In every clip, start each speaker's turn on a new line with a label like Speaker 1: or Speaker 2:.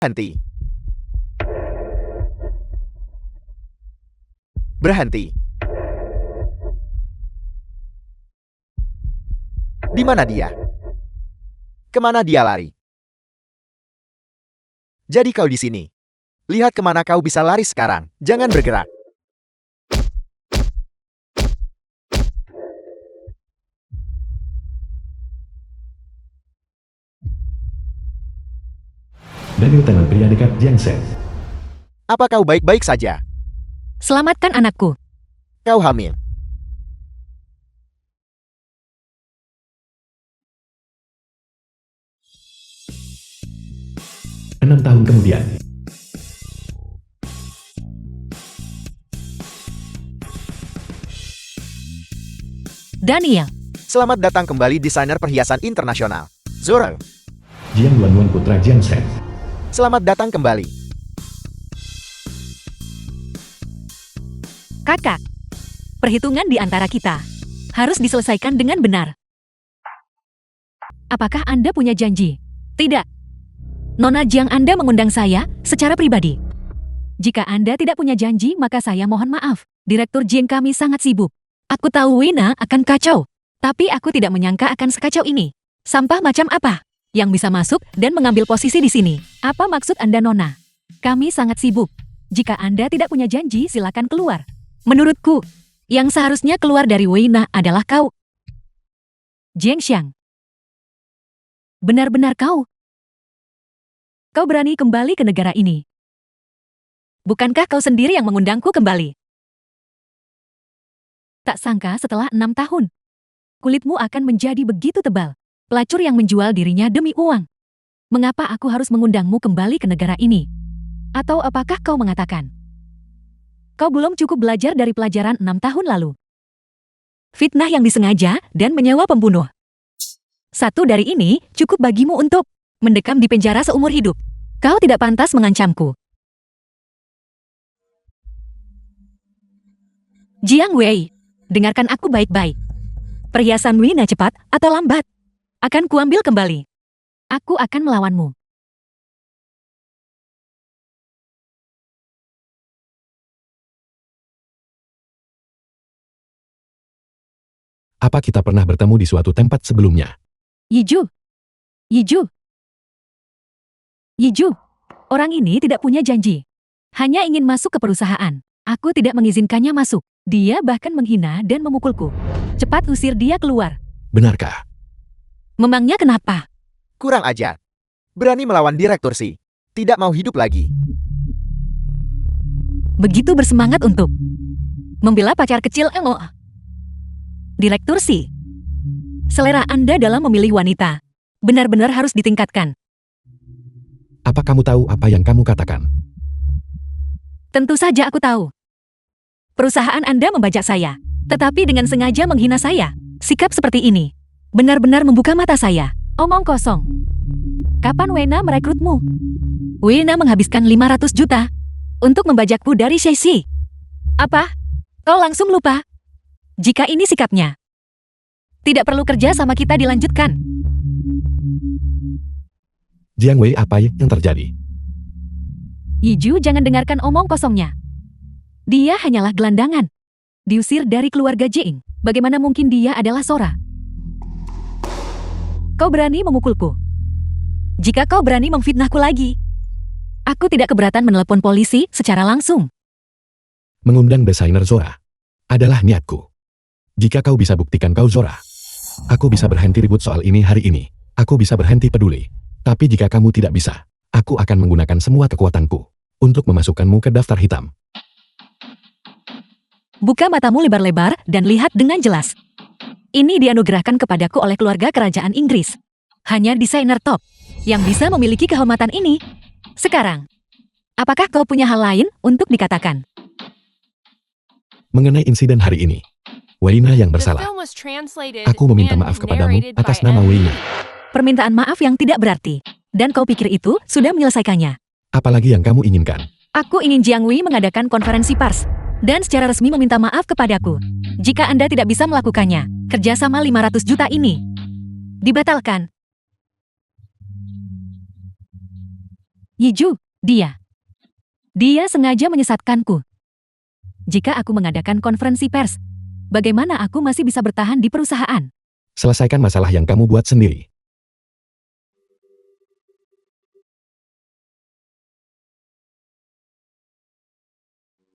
Speaker 1: Berhenti. Berhenti. Di mana dia? Kemana dia lari? Jadi kau di sini. Lihat kemana kau bisa lari sekarang. Jangan bergerak.
Speaker 2: Dari tangan pria dekat Jiang Shen.
Speaker 1: Apa kau baik-baik saja?
Speaker 3: Selamatkan anakku.
Speaker 1: Kau hamil.
Speaker 2: Enam tahun kemudian.
Speaker 3: Daniel.
Speaker 1: Selamat datang kembali desainer perhiasan internasional. Zoro.
Speaker 2: Jiang Luan putra Jiang Shen.
Speaker 1: Selamat datang kembali.
Speaker 3: Kakak. Perhitungan di antara kita harus diselesaikan dengan benar. Apakah Anda punya janji? Tidak. Nona Jiang, Anda mengundang saya secara pribadi. Jika Anda tidak punya janji, maka saya mohon maaf. Direktur Jiang, kami sangat sibuk. Aku tahu Wina akan kacau, tapi aku tidak menyangka akan sekacau ini. Sampah macam apa yang bisa masuk dan mengambil posisi di sini? Apa maksud Anda, Nona? Kami sangat sibuk. Jika Anda tidak punya janji, silakan keluar. Menurutku, yang seharusnya keluar dari Wina adalah kau. Jiang Xiang. Benar-benar kau. Kau berani kembali ke negara ini. Bukankah kau sendiri yang mengundangku kembali? Tak sangka setelah 6 tahun, kulitmu akan menjadi begitu tebal. Pelacur yang menjual dirinya demi uang. Mengapa aku harus mengundangmu kembali ke negara ini? Atau apakah kau mengatakan, kau belum cukup belajar dari pelajaran 6 tahun lalu? Fitnah yang disengaja dan menyewa pembunuh. Satu dari ini cukup bagimu untuk mendekam di penjara seumur hidup. Kau tidak pantas mengancamku. Jiang Wei, dengarkan aku baik-baik. Perhiasan Wina cepat atau lambat akan kuambil kembali. Aku akan melawanmu.
Speaker 2: Apa kita pernah bertemu di suatu tempat sebelumnya?
Speaker 3: Yiju. Yiju. Yiju. Orang ini tidak punya janji. Hanya ingin masuk ke perusahaan. Aku tidak mengizinkannya masuk. Dia bahkan menghina dan memukulku. Cepat usir dia keluar.
Speaker 2: Benarkah?
Speaker 3: Memangnya kenapa?
Speaker 1: Kurang ajar. Berani melawan direktur Si. Tidak mau hidup lagi.
Speaker 3: Begitu bersemangat untuk membela pacar kecil Elo. Direktur Si. Selera Anda dalam memilih wanita benar-benar harus ditingkatkan.
Speaker 2: Apa kamu tahu apa yang kamu katakan?
Speaker 3: Tentu saja aku tahu. Perusahaan Anda membajak saya, tetapi dengan sengaja menghina saya. Sikap seperti ini benar-benar membuka mata saya. Omong kosong. Kapan Wena merekrutmu? Wena menghabiskan 500 juta untuk membajakku dari Shesi. Apa? Kau langsung lupa? Jika ini sikapnya, tidak perlu kerja sama kita dilanjutkan.
Speaker 2: Jiang Wei, apa yang terjadi?
Speaker 3: Yiju, jangan dengarkan omong kosongnya. Dia hanyalah gelandangan. Diusir dari keluarga Jing. Bagaimana mungkin dia adalah Sora? Kau berani memukulku. Jika kau berani memfitnahku lagi, aku tidak keberatan menelepon polisi secara langsung.
Speaker 2: Mengundang desainer Zora adalah niatku. Jika kau bisa buktikan kau Zora, aku bisa berhenti ribut soal ini hari ini. Aku bisa berhenti peduli. Tapi jika kamu tidak bisa, aku akan menggunakan semua kekuatanku untuk memasukkanmu ke daftar hitam.
Speaker 3: Buka matamu lebar-lebar dan lihat dengan jelas. Ini dianugerahkan kepadaku oleh keluarga kerajaan Inggris. Hanya desainer top yang bisa memiliki kehormatan ini. Sekarang, apakah kau punya hal lain untuk dikatakan?
Speaker 2: Mengenai insiden hari ini, Weina yang bersalah. Aku meminta maaf kepadamu atas nama Weina.
Speaker 3: Permintaan maaf yang tidak berarti. Dan kau pikir itu sudah menyelesaikannya?
Speaker 2: Apalagi yang kamu inginkan?
Speaker 3: Aku ingin Jiang Wei mengadakan konferensi pers dan secara resmi meminta maaf kepadaku. Jika Anda tidak bisa melakukannya, kerjasama 500 juta ini dibatalkan. Yiju, dia sengaja menyesatkanku. Jika aku mengadakan konferensi pers, bagaimana aku masih bisa bertahan di perusahaan?
Speaker 2: Selesaikan masalah yang kamu buat sendiri.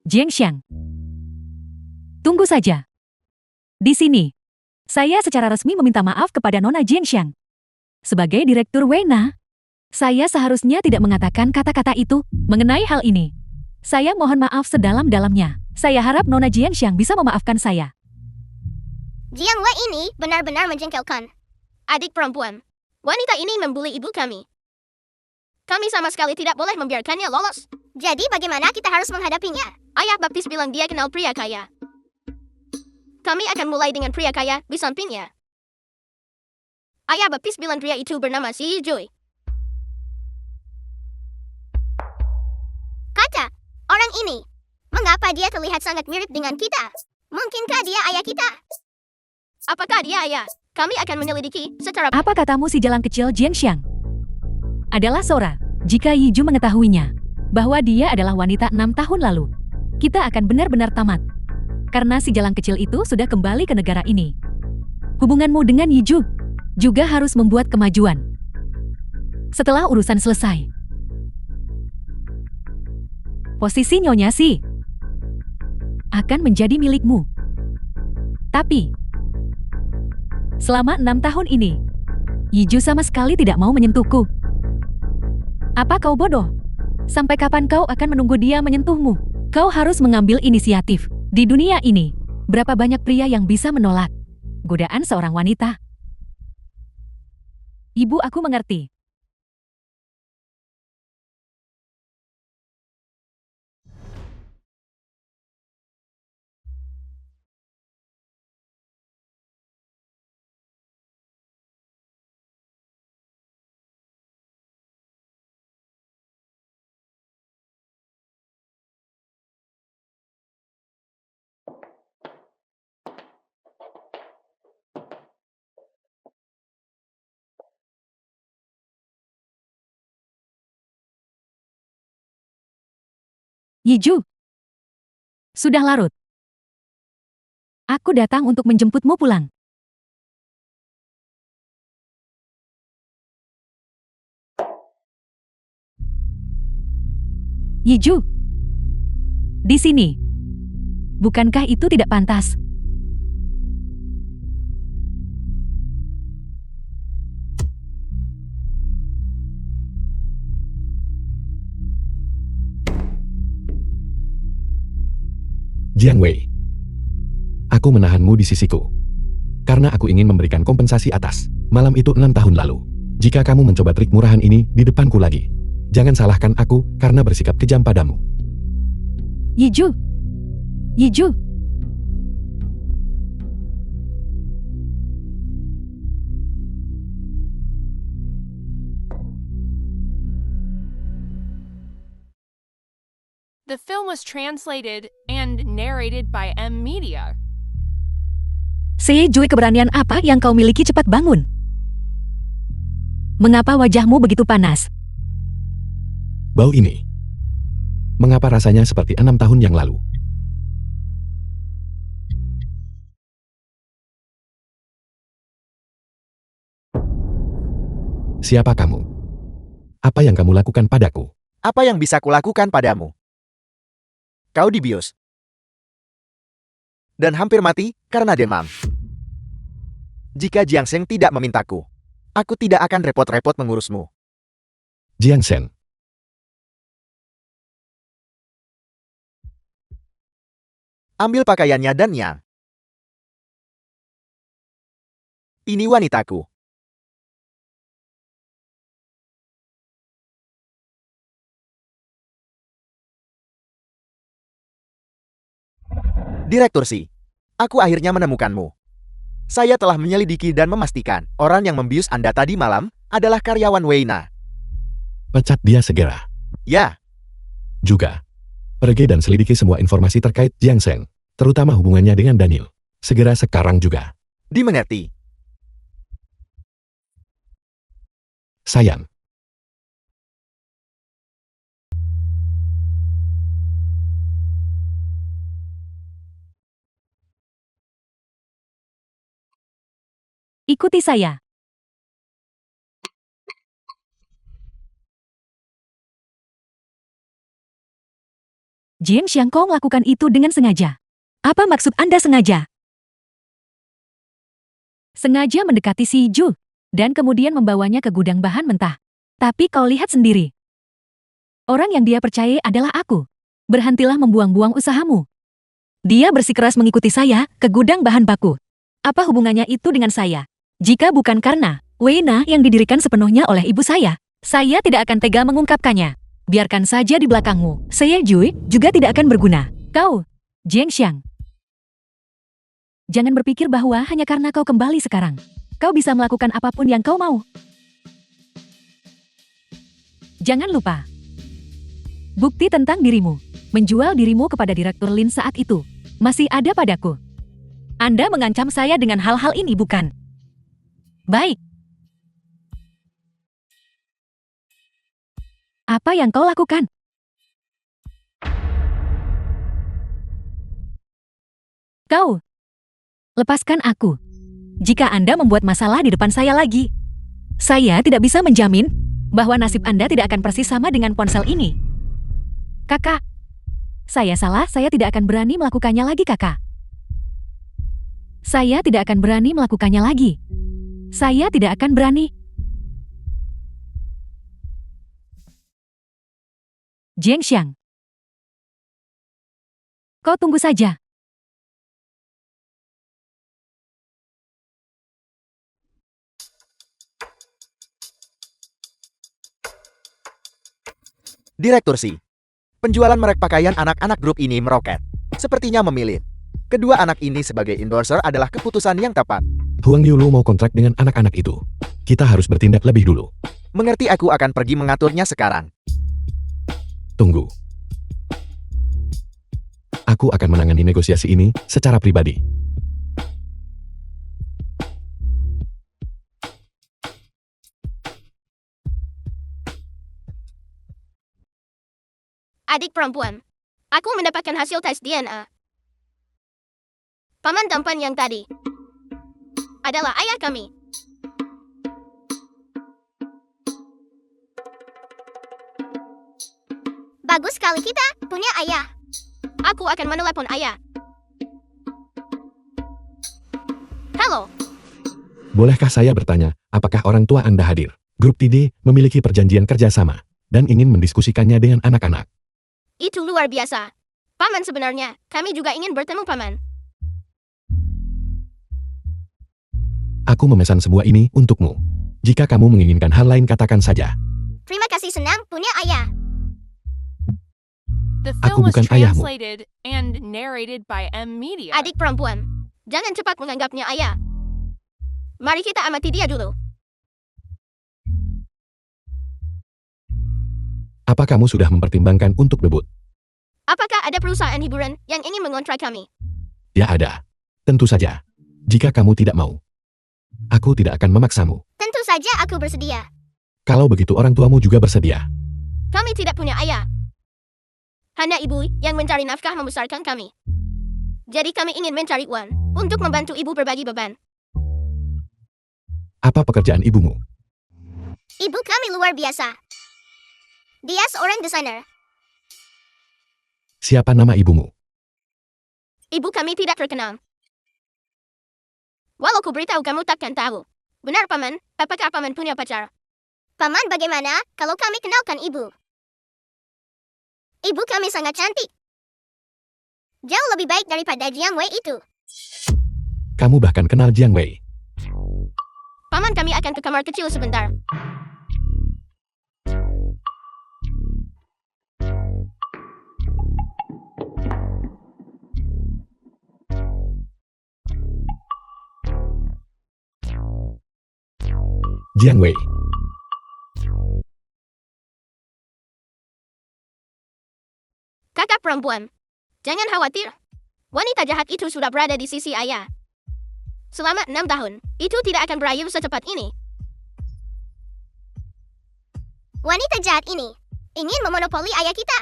Speaker 3: Jiang Xiang. Tunggu saja. Di sini, saya secara resmi meminta maaf kepada Nona Jiang Xiang. Sebagai Direktur Weina, saya seharusnya tidak mengatakan kata-kata itu mengenai hal ini. Saya mohon maaf sedalam-dalamnya. Saya harap Nona Jiang Xiang bisa memaafkan saya.
Speaker 4: Jiang Wei ini benar-benar menjengkelkan. Adik perempuan. Wanita ini membuli ibu kami. Kami sama sekali tidak boleh membiarkannya lolos. Jadi bagaimana kita harus menghadapinya? Ayah baptis bilang dia kenal pria kaya. Kami akan mulai dengan pria kaya di sampingnya. Ayah baptis bilang pria itu bernama Si Jui. Kata, orang ini, mengapa dia terlihat sangat mirip dengan kita? Mungkinkah dia ayah kita? Apakah dia ayah? Kami akan menyelidiki secara...
Speaker 3: Apa katamu si jalang kecil Jiang Xiang? Adalah Sora. Jika Yiju mengetahuinya, bahwa dia adalah wanita 6 tahun lalu, kita akan benar-benar tamat. Karena si jalang kecil itu sudah kembali ke negara ini. Hubunganmu dengan Yiju juga harus membuat kemajuan. Setelah urusan selesai, posisi Nyonya Si akan menjadi milikmu. Tapi, selama 6 tahun ini, Yiju sama sekali tidak mau menyentuhku. Apa kau bodoh? Sampai kapan kau akan menunggu dia menyentuhmu? Kau harus mengambil inisiatif. Di dunia ini, berapa banyak pria yang bisa menolak godaan seorang wanita? Ibu, aku mengerti. Yiju, sudah larut. Aku datang untuk menjemputmu pulang. Yiju, di sini. Bukankah itu tidak pantas?
Speaker 2: Jiang Wei. Aku menahanmu di sisiku. Karena aku ingin memberikan kompensasi atas malam itu 6 tahun lalu. Jika kamu mencoba trik murahan ini di depanku lagi, jangan salahkan aku karena bersikap kejam padamu.
Speaker 3: Yiju.
Speaker 5: The film was translated and narrated by M Media.
Speaker 3: Si Jui, keberanian apa yang kau miliki? Cepat bangun. Mengapa wajahmu begitu panas?
Speaker 2: Bau ini. Mengapa rasanya seperti 6 tahun yang lalu? Siapa kamu? Apa yang kamu lakukan padaku?
Speaker 1: Apa yang bisa kulakukan padamu? Kau dibius. Dan hampir mati karena demam. Jika Jiang Sheng tidak memintaku, aku tidak akan repot-repot mengurusmu.
Speaker 2: Jiang Shen.
Speaker 1: Ambil pakaiannya dan Yang. Ini wanitaku. Direktur Si, aku akhirnya menemukanmu. Saya telah menyelidiki dan memastikan orang yang membius Anda tadi malam adalah karyawan Weina.
Speaker 2: Pecat dia segera.
Speaker 1: Ya,
Speaker 2: Juga, pergi dan selidiki semua informasi terkait Jiang Sheng, terutama hubungannya dengan Daniel. Segera sekarang juga.
Speaker 1: dimengerti.
Speaker 2: Sayang.
Speaker 3: Ikuti saya. Jiang Xiang, kau melakukan itu dengan sengaja. Apa maksud Anda sengaja? Sengaja mendekati si Ju, dan kemudian membawanya ke gudang bahan mentah. Tapi kau lihat sendiri. Orang yang dia percayai adalah aku. Berhentilah membuang-buang usahamu. Dia bersikeras mengikuti saya ke gudang bahan baku. Apa hubungannya itu dengan saya? Jika bukan karena Weina yang didirikan sepenuhnya oleh ibu saya tidak akan tega mengungkapkannya. Biarkan saja di belakangmu. Saya Jui juga tidak akan berguna. Kau, Jiang Xiang. Jangan berpikir bahwa hanya karena kau kembali sekarang, kau bisa melakukan apapun yang kau mau. Jangan lupa. Bukti tentang dirimu, menjual dirimu kepada Direktur Lin saat itu, masih ada padaku. Anda mengancam saya dengan hal-hal ini, bukan? Baik. Apa yang kau lakukan? Kau. Lepaskan aku. Jika Anda membuat masalah di depan saya lagi, saya tidak bisa menjamin bahwa nasib Anda tidak akan persis sama dengan ponsel ini. Kakak. Saya salah, saya tidak akan berani melakukannya lagi, kakak. Saya tidak akan berani melakukannya lagi. Saya tidak akan berani. Jiang Xiang. Kau tunggu saja.
Speaker 1: Direktur Si. Penjualan merek pakaian anak-anak grup ini meroket. Sepertinya memilih kedua anak ini sebagai endorser adalah keputusan yang tepat.
Speaker 2: Huang Yulu mau kontrak dengan anak-anak itu. Kita harus bertindak lebih dulu.
Speaker 1: Mengerti, aku akan pergi mengaturnya sekarang.
Speaker 2: Tunggu. Aku akan menangani negosiasi ini secara pribadi.
Speaker 4: Adik perempuan. Aku mendapatkan hasil tes DNA. Paman tampan yang tadi adalah ayah kami. Bagus sekali, kita punya ayah. Aku akan menelepon ayah. Halo.
Speaker 2: Bolehkah saya bertanya, apakah orang tua Anda hadir? Grup TD memiliki perjanjian kerjasama dan ingin mendiskusikannya dengan anak-anak.
Speaker 4: Itu luar biasa. Paman, sebenarnya kami juga ingin bertemu paman.
Speaker 2: Aku memesan semua ini untukmu. Jika kamu menginginkan hal lain, katakan saja.
Speaker 4: Terima kasih, senang punya ayah.
Speaker 5: The
Speaker 2: Aku
Speaker 5: film was
Speaker 2: bukan ayahmu.
Speaker 5: translated and narrated by M Media.
Speaker 4: Adik perempuan, jangan cepat menganggapnya ayah. Mari kita amati dia dulu.
Speaker 2: Apa kamu sudah mempertimbangkan untuk debut?
Speaker 4: Apakah ada perusahaan hiburan yang ingin mengontrak kami?
Speaker 2: Ya ada. Tentu saja. Jika kamu tidak mau, aku tidak akan memaksamu.
Speaker 4: Tentu saja aku bersedia.
Speaker 2: Kalau begitu orang tuamu juga bersedia.
Speaker 4: Kami tidak punya ayah. Hanya ibu yang mencari nafkah membesarkan kami. Jadi kami ingin mencari uang untuk membantu ibu berbagi beban.
Speaker 2: Apa pekerjaan ibumu?
Speaker 4: Ibu kami luar biasa. Dia seorang desainer.
Speaker 2: Siapa nama ibumu?
Speaker 4: Ibu kami tidak terkenal. Walau ku beritahu, kamu takkan tahu. Benar, paman? Apakah paman punya pacar? Paman, bagaimana kalau kami kenalkan ibu? Ibu kami sangat cantik. Jauh lebih baik daripada Jiang Wei itu.
Speaker 2: Kamu bahkan kenal Jiang Wei.
Speaker 4: Paman, kami akan ke kamar kecil sebentar.
Speaker 2: Jiang Wei.
Speaker 4: Kakak perempuan, jangan khawatir. Wanita jahat itu sudah berada di sisi ayah. Selama 6 tahun, itu tidak akan berakhir secepat ini. Wanita jahat ini ingin memonopoli ayah kita.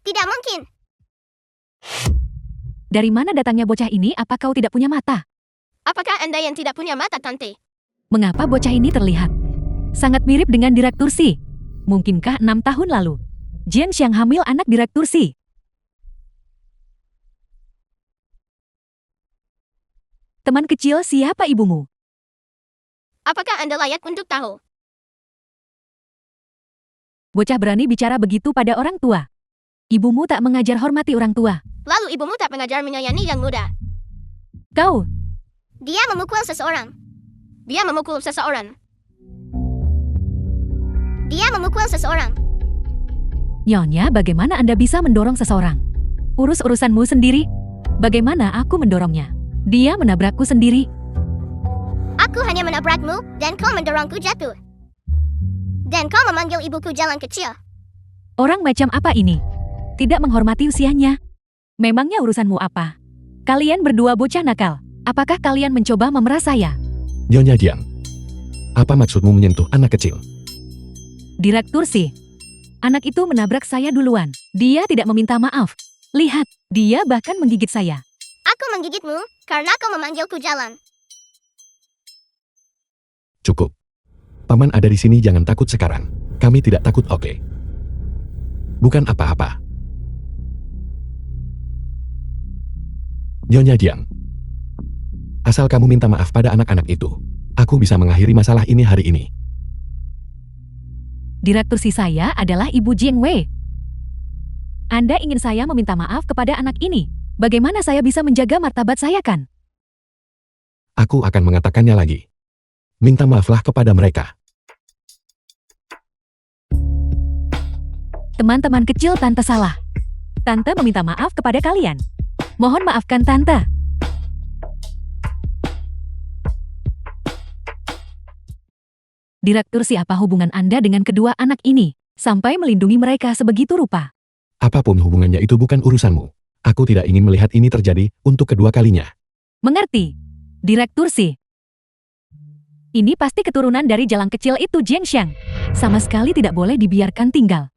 Speaker 4: Tidak mungkin.
Speaker 3: Dari mana datangnya bocah ini? Apa kau tidak punya mata?
Speaker 4: Apakah Anda yang tidak punya mata, Tante?
Speaker 3: Mengapa bocah ini terlihat sangat mirip dengan Direktur Si? Mungkinkah 6 tahun lalu Jiang Xiang hamil anak Direktur Si? Teman kecil, siapa ibumu?
Speaker 4: Apakah Anda layak untuk tahu?
Speaker 3: Bocah berani bicara begitu pada orang tua. Ibumu tak mengajar hormati orang tua.
Speaker 4: Lalu ibumu tak mengajar menyayangi yang muda.
Speaker 3: Kau,
Speaker 4: Dia memukul seseorang. Dia memukul seseorang. Dia memukul seseorang.
Speaker 3: Nyonya, bagaimana Anda bisa mendorong seseorang? Urus urusanmu sendiri. Bagaimana aku mendorongnya? Dia menabrakku sendiri.
Speaker 4: Aku hanya menabrakmu, dan kau mendorongku jatuh. Dan kau memanggil ibuku jalan kecil.
Speaker 3: Orang macam apa ini? Tidak menghormati usianya. Memangnya urusanmu apa? Kalian berdua bocah nakal. Apakah kalian mencoba memeras saya?
Speaker 2: Nyonya Jiang. Apa maksudmu menyentuh anak kecil?
Speaker 3: Direktur Si. Anak itu menabrak saya duluan. Dia tidak meminta maaf. Lihat, dia bahkan menggigit saya.
Speaker 4: Aku menggigitmu, karena kau memanggilku jalan.
Speaker 2: Cukup. Paman ada di sini, jangan takut sekarang. Kami tidak takut, oke? Bukan apa-apa. Nyonya Jiang. Asal kamu minta maaf pada anak-anak itu, aku bisa mengakhiri masalah ini hari ini.
Speaker 3: Direktur Si saya adalah Ibu Jiang Wei. Anda ingin saya meminta maaf kepada anak ini? Bagaimana saya bisa menjaga martabat saya kan?
Speaker 2: Aku akan mengatakannya lagi. Minta maaflah kepada mereka.
Speaker 3: Teman-teman kecil, Tante salah. Tante meminta maaf kepada kalian. Mohon maafkan Tante. Direktur Si, apa hubungan Anda dengan kedua anak ini? Sampai melindungi mereka sebegitu rupa.
Speaker 2: Apapun hubungannya itu bukan urusanmu. Aku tidak ingin melihat ini terjadi untuk kedua kalinya.
Speaker 3: Mengerti? Direktur Si. Ini pasti keturunan dari jalan kecil itu, Jiang Xiang. Sama sekali tidak boleh dibiarkan tinggal.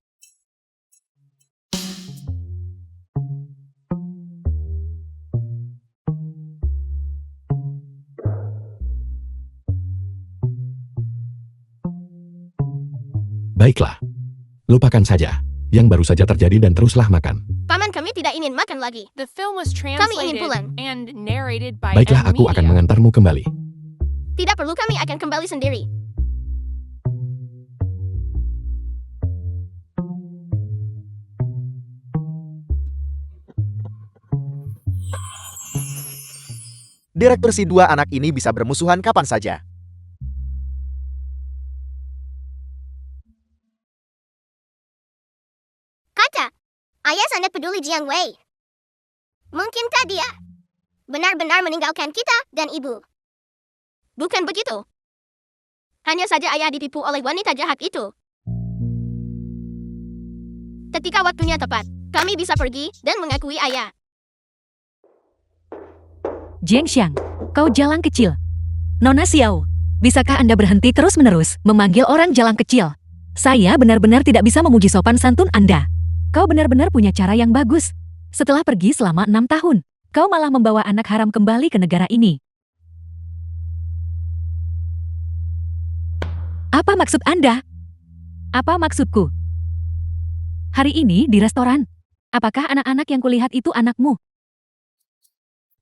Speaker 2: Baiklah. Lupakan saja yang baru saja terjadi dan teruslah makan.
Speaker 4: Paman, kami tidak ingin makan lagi.
Speaker 5: The film was
Speaker 4: ingin
Speaker 5: translated
Speaker 4: pulang.
Speaker 5: and narrated by
Speaker 2: Baiklah,
Speaker 5: M
Speaker 2: aku akan
Speaker 5: Media.
Speaker 2: mengantarmu kembali.
Speaker 4: Tidak perlu, kami akan kembali sendiri.
Speaker 1: Direktur Si, dua anak ini bisa bermusuhan kapan saja.
Speaker 4: Kata, ayah sangat peduli Jiang Wei. Mungkinkah dia benar-benar meninggalkan kita dan ibu? Bukan begitu. Hanya saja ayah ditipu oleh wanita jahat itu. Ketika waktunya tepat, kami bisa pergi dan mengakui ayah.
Speaker 3: Jiang Xiang, kau jalan kecil. Nona Xiao, bisakah Anda berhenti terus-menerus memanggil orang jalan kecil? Saya benar-benar tidak bisa memuji sopan santun Anda. Kau benar-benar punya cara yang bagus. Setelah pergi selama 6 tahun, kau malah membawa anak haram kembali ke negara ini. Apa maksud Anda? Apa maksudku? Hari ini di restoran. Apakah anak-anak yang kulihat itu anakmu?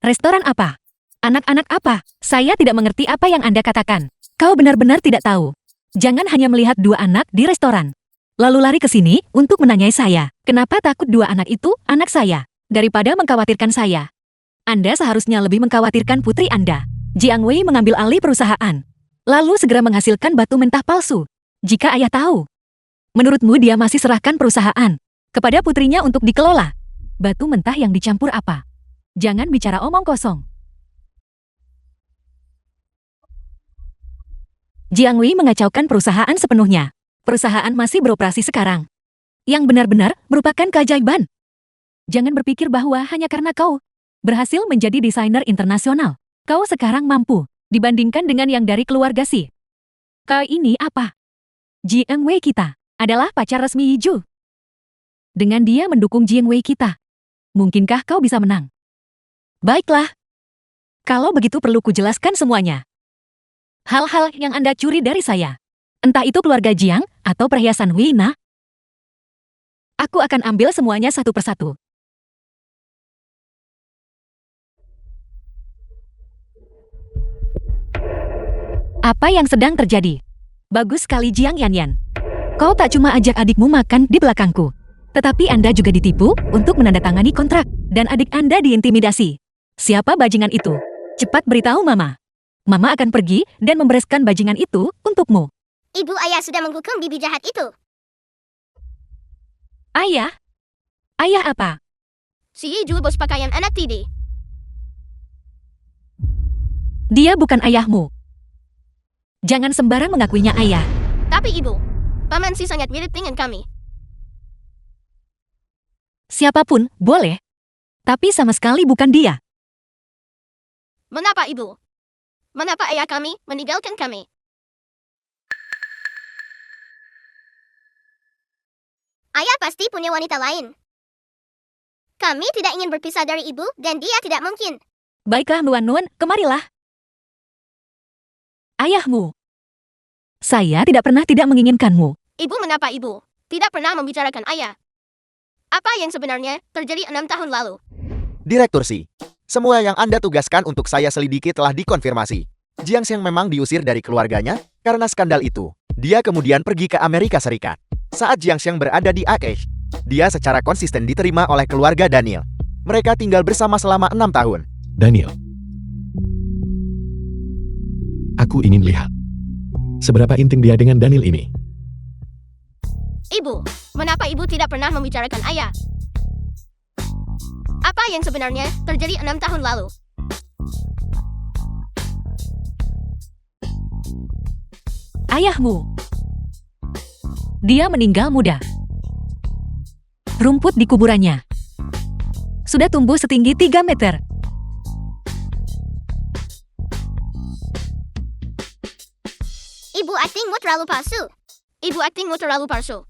Speaker 3: Restoran apa? Anak-anak apa? Saya tidak mengerti apa yang Anda katakan. Kau benar-benar tidak tahu. Jangan hanya melihat dua anak di restoran, lalu lari ke sini untuk menanyai saya. Kenapa takut dua anak itu anak saya? Daripada mengkhawatirkan saya. Anda seharusnya lebih mengkhawatirkan putri Anda. Jiang Wei mengambil alih perusahaan, lalu segera menghasilkan batu mentah palsu. Jika ayah tahu, menurutmu dia masih serahkan perusahaan kepada putrinya untuk dikelola? Batu mentah yang dicampur apa? Jangan bicara omong kosong. Jiang Wei mengacaukan perusahaan sepenuhnya. Perusahaan masih beroperasi sekarang. Yang benar-benar merupakan keajaiban. Jangan berpikir bahwa hanya karena kau berhasil menjadi desainer internasional, kau sekarang mampu dibandingkan dengan yang dari keluarga Si. Kau ini apa? Jiang Wei kita adalah pacar resmi Yiju. Dengan dia mendukung Jiang Wei kita, mungkinkah kau bisa menang? Baiklah. Kalau begitu perlu kujelaskan semuanya. Hal-hal yang Anda curi dari saya. Entah itu keluarga Jiang atau perhiasan Wina. Aku akan ambil semuanya satu persatu. Apa yang sedang terjadi? Bagus sekali Jiang Yanyan. Kau tak cuma ajak adikmu makan di belakangku, tetapi Anda juga ditipu untuk menandatangani kontrak, dan adik Anda diintimidasi. Siapa bajingan itu? Cepat beritahu Mama. Mama akan pergi dan membereskan bajingan itu untukmu.
Speaker 4: Ibu ayah sudah menghukum bibi jahat itu.
Speaker 3: Ayah? Ayah apa?
Speaker 4: Si Yiju bos pakaian anak Tidi.
Speaker 3: Dia bukan ayahmu. Jangan sembarang mengakuinya ayah.
Speaker 4: Tapi ibu, paman si sangat mirip dengan kami.
Speaker 3: Siapapun, boleh. Tapi sama sekali bukan dia.
Speaker 4: Mengapa ibu? Mengapa ayah kami meninggalkan kami? Ayah pasti punya wanita lain. Kami tidak ingin berpisah dari ibu dan dia tidak mungkin.
Speaker 3: Baiklah Nuan Nuan, kemarilah. Ayahmu. Saya tidak pernah tidak menginginkanmu.
Speaker 4: Ibu mengapa ibu tidak pernah membicarakan ayah? Apa yang sebenarnya terjadi 6 tahun lalu?
Speaker 1: Direktur Si, semua yang Anda tugaskan untuk saya selidiki telah dikonfirmasi. Jiang Xiang memang diusir dari keluarganya karena skandal itu. Dia kemudian pergi ke Amerika Serikat. Saat Jiang Xiang berada di Aceh, dia secara konsisten diterima oleh keluarga Daniel. Mereka tinggal bersama selama 6 tahun.
Speaker 2: Daniel. Aku ingin lihat seberapa intim dia dengan Daniel ini.
Speaker 4: Ibu, mengapa ibu tidak pernah membicarakan ayah? Apa yang sebenarnya terjadi 6 tahun lalu?
Speaker 3: Ayahmu. Dia meninggal muda. Rumput di kuburannya sudah tumbuh setinggi 3 meter.
Speaker 4: Ibu aktingmu terlalu palsu. Ibu aktingmu terlalu palsu.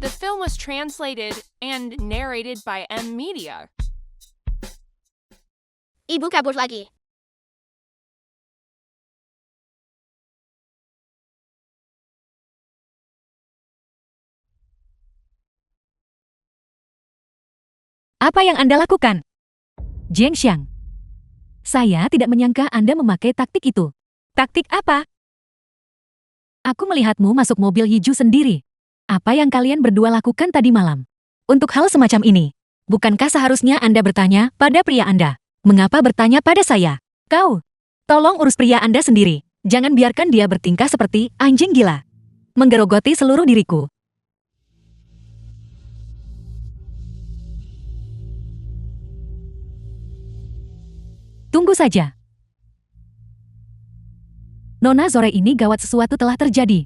Speaker 5: The film was translated and narrated by M Media.
Speaker 4: Ibu kabur lagi.
Speaker 3: Apa yang Anda lakukan? Jiang Xiang. Saya tidak menyangka Anda memakai taktik itu. Taktik apa? Aku melihatmu masuk mobil Yiju sendiri. Apa yang kalian berdua lakukan tadi malam? Untuk hal semacam ini, bukankah seharusnya Anda bertanya pada pria Anda? Mengapa bertanya pada saya? Kau, tolong urus pria Anda sendiri. Jangan biarkan dia bertingkah seperti anjing gila. Menggerogoti seluruh diriku. Tunggu saja. Nona sore ini gawat sesuatu telah terjadi.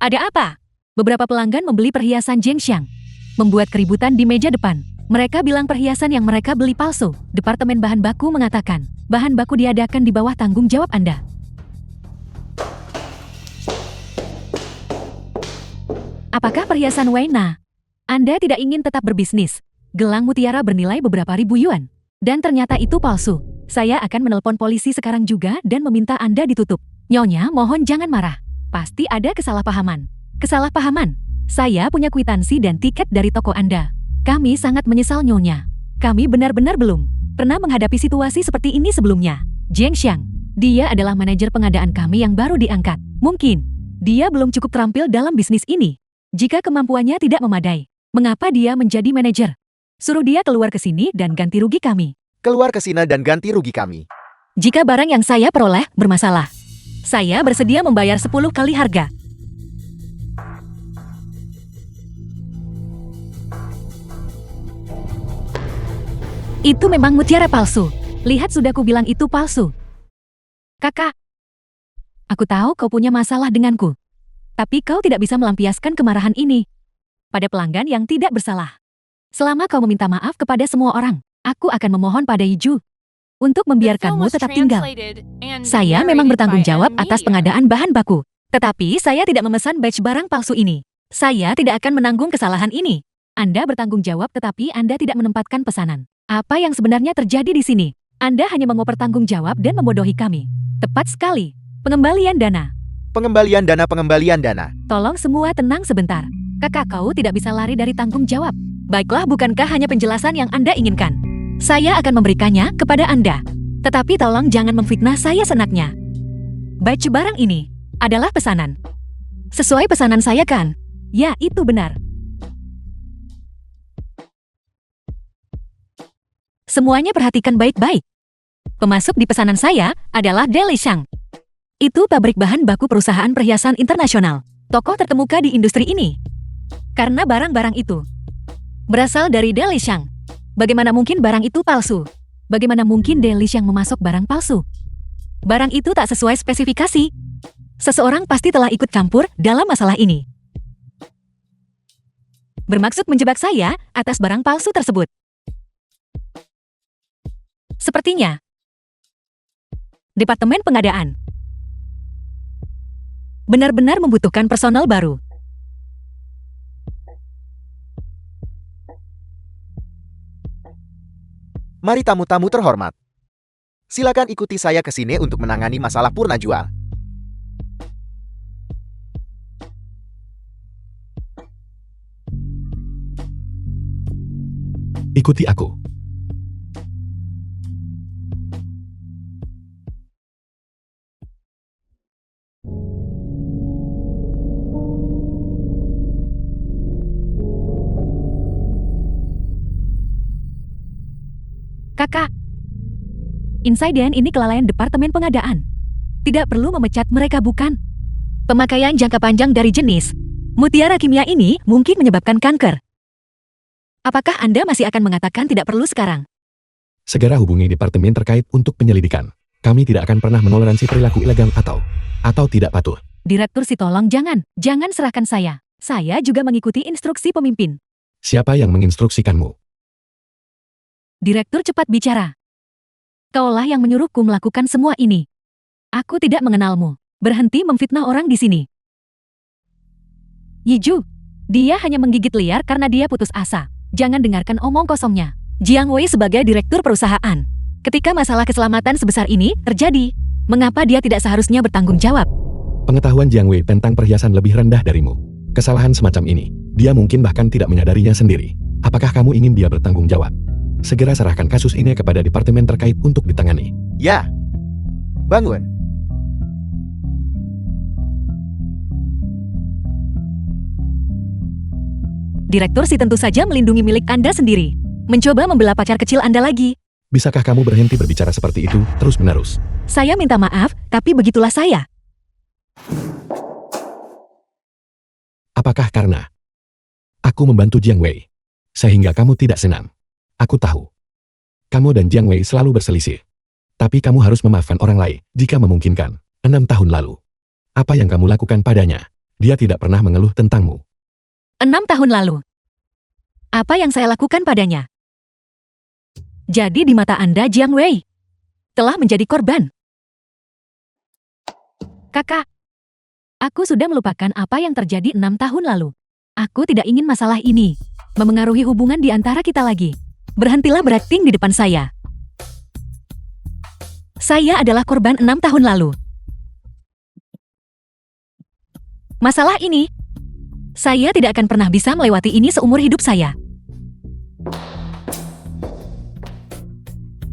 Speaker 3: Ada apa? Beberapa pelanggan membeli perhiasan Jiang Xiang. Membuat keributan di meja depan. Mereka bilang perhiasan yang mereka beli palsu. Departemen bahan baku mengatakan, bahan baku diadakan di bawah tanggung jawab Anda. Apakah perhiasan Weina? Anda tidak ingin tetap berbisnis. Gelang mutiara bernilai beberapa ribu yuan. Dan ternyata itu palsu. Saya akan menelpon polisi sekarang juga dan meminta Anda ditutup. Nyonya, mohon jangan marah. Pasti ada kesalahpahaman. Kesalahpahaman? Saya punya kwitansi dan tiket dari toko Anda. Kami sangat menyesal Nyonya. Kami benar-benar belum pernah menghadapi situasi seperti ini sebelumnya. Jiang Xiang, dia adalah manajer pengadaan kami yang baru diangkat. Mungkin dia belum cukup terampil dalam bisnis ini. Jika kemampuannya tidak memadai, mengapa dia menjadi manajer? Suruh dia keluar ke sini dan ganti rugi kami.
Speaker 1: Keluar ke sini dan ganti rugi kami.
Speaker 3: Jika barang yang saya peroleh bermasalah, saya bersedia membayar 10 kali harga. Itu memang mutiara palsu. Lihat sudah kubilang itu palsu. Kakak, aku tahu kau punya masalah denganku. Tapi kau tidak bisa melampiaskan kemarahan ini pada pelanggan yang tidak bersalah. Selama kau meminta maaf kepada semua orang, aku akan memohon pada Yiju untuk membiarkanmu tetap tinggal. Saya memang bertanggung jawab atas pengadaan bahan baku. Tetapi saya tidak memesan batch barang palsu ini. Saya tidak akan menanggung kesalahan ini. Anda bertanggung jawab tetapi Anda tidak menempatkan pesanan. Apa yang sebenarnya terjadi di sini? Anda hanya mau bertanggung jawab dan membodohi kami. Tepat sekali. Pengembalian dana.
Speaker 1: Pengembalian dana.
Speaker 3: Tolong semua tenang sebentar. Kakak kau tidak bisa lari dari tanggung jawab. Baiklah, bukankah hanya penjelasan yang Anda inginkan? Saya akan memberikannya kepada Anda. Tetapi tolong jangan memfitnah saya senaknya. Baju barang ini adalah pesanan. Sesuai pesanan saya kan? Ya, itu benar. Semuanya perhatikan baik-baik. Pemasok di pesanan saya adalah Delishang. Itu pabrik bahan baku perusahaan perhiasan internasional. Tokoh terkemuka di industri ini. Karena barang-barang itu berasal dari Delishang. Bagaimana mungkin barang itu palsu? Bagaimana mungkin Delishang memasok barang palsu? Barang itu tak sesuai spesifikasi. Seseorang pasti telah ikut campur dalam masalah ini. Bermaksud menjebak saya atas barang palsu tersebut. Sepertinya Departemen Pengadaan benar-benar membutuhkan personal baru.
Speaker 1: Mari tamu-tamu terhormat. Silakan ikuti saya ke sini untuk menangani masalah purna jual.
Speaker 2: Ikuti aku.
Speaker 3: Kakak, insiden ini kelalaian Departemen Pengadaan. Tidak perlu memecat mereka, bukan? Pemakaian jangka panjang dari jenis mutiara kimia ini mungkin menyebabkan kanker. Apakah Anda masih akan mengatakan tidak perlu sekarang?
Speaker 2: Segera hubungi departemen terkait untuk penyelidikan. Kami tidak akan pernah menoleransi perilaku ilegal atau tidak patuh.
Speaker 3: Direktur, si tolong jangan serahkan saya. Saya juga mengikuti instruksi pemimpin.
Speaker 2: Siapa yang menginstruksikanmu?
Speaker 3: Direktur, cepat bicara. Kaulah yang menyuruhku melakukan semua ini. Aku tidak mengenalmu. Berhenti memfitnah orang di sini. Yiju, dia hanya menggigit liar karena dia putus asa. Jangan dengarkan omong kosongnya. Jiang Wei sebagai direktur perusahaan. Ketika masalah keselamatan sebesar ini terjadi, mengapa dia tidak seharusnya bertanggung jawab?
Speaker 2: Pengetahuan Jiang Wei tentang perhiasan lebih rendah darimu. Kesalahan semacam ini, dia mungkin bahkan tidak menyadarinya sendiri. Apakah kamu ingin dia bertanggung jawab? Segera serahkan kasus ini kepada departemen terkait untuk ditangani.
Speaker 1: Ya. Bangun.
Speaker 3: Direktur, si tentu saja melindungi milik Anda sendiri. Mencoba membela pacar kecil Anda lagi.
Speaker 2: Bisakah kamu berhenti berbicara seperti itu terus-menerus?
Speaker 3: Saya minta maaf, tapi begitulah saya.
Speaker 2: Apakah karena aku membantu Jiang Wei sehingga kamu tidak senang? Aku tahu. Kamu dan Jiang Wei selalu berselisih. Tapi kamu harus memaafkan orang lain jika memungkinkan. 6 tahun lalu. Apa yang kamu lakukan padanya? Dia tidak pernah mengeluh tentangmu.
Speaker 3: 6 tahun lalu. Apa yang saya lakukan padanya? Jadi di mata Anda Jiang Wei telah menjadi korban. Kakak, aku sudah melupakan apa yang terjadi 6 tahun lalu. Aku tidak ingin masalah ini memengaruhi hubungan di antara kita lagi. Berhentilah berakting di depan saya. Saya adalah korban 6 tahun lalu. Masalah ini, saya tidak akan pernah bisa melewati ini seumur hidup saya.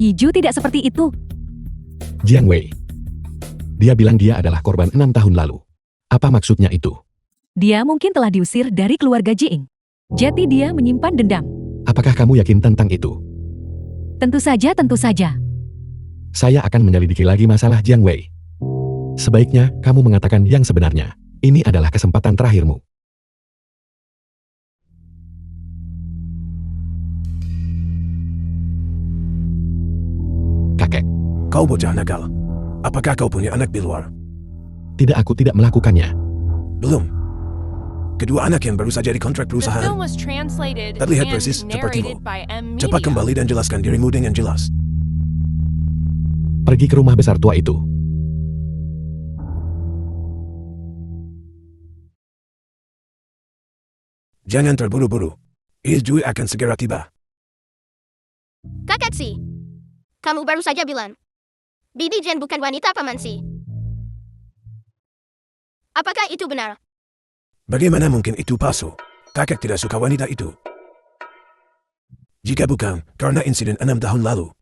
Speaker 3: Yiju tidak seperti itu.
Speaker 2: Jiang Wei. Dia bilang dia adalah korban 6 tahun lalu. Apa maksudnya itu?
Speaker 3: Dia mungkin telah diusir dari keluarga Jing. Jadi dia menyimpan dendam.
Speaker 2: Apakah kamu yakin tentang itu?
Speaker 3: Tentu saja, tentu saja.
Speaker 2: Saya akan menyelidiki lagi masalah Jiang Wei. Sebaiknya kamu mengatakan yang sebenarnya. Ini adalah kesempatan terakhirmu. Kakek.
Speaker 6: Kau bocah nakal. Apakah kau punya anak di luar?
Speaker 2: Tidak, aku tidak melakukannya.
Speaker 6: Belum. Kedua anak yang baru saja dikontrak
Speaker 5: The film
Speaker 6: perusahaan.
Speaker 5: was translated
Speaker 6: Terlihat
Speaker 5: and
Speaker 6: persis sepertimu.
Speaker 5: narrated by M.
Speaker 6: Cepat
Speaker 5: Media.
Speaker 6: kembali dan jelaskan dirimu dengan jelas.
Speaker 2: Pergi ke rumah besar tua itu.
Speaker 6: Jangan terburu-buru. Izjui akan segera tiba.
Speaker 4: Kakak Si, Kamu baru saja bilang. Bibi Jen bukan wanita pamansi. Apakah itu benar?
Speaker 6: Bagaimana mungkin itu palsu? Kakek tidak suka wanita itu. Jika bukan, karena insiden 6 tahun lalu.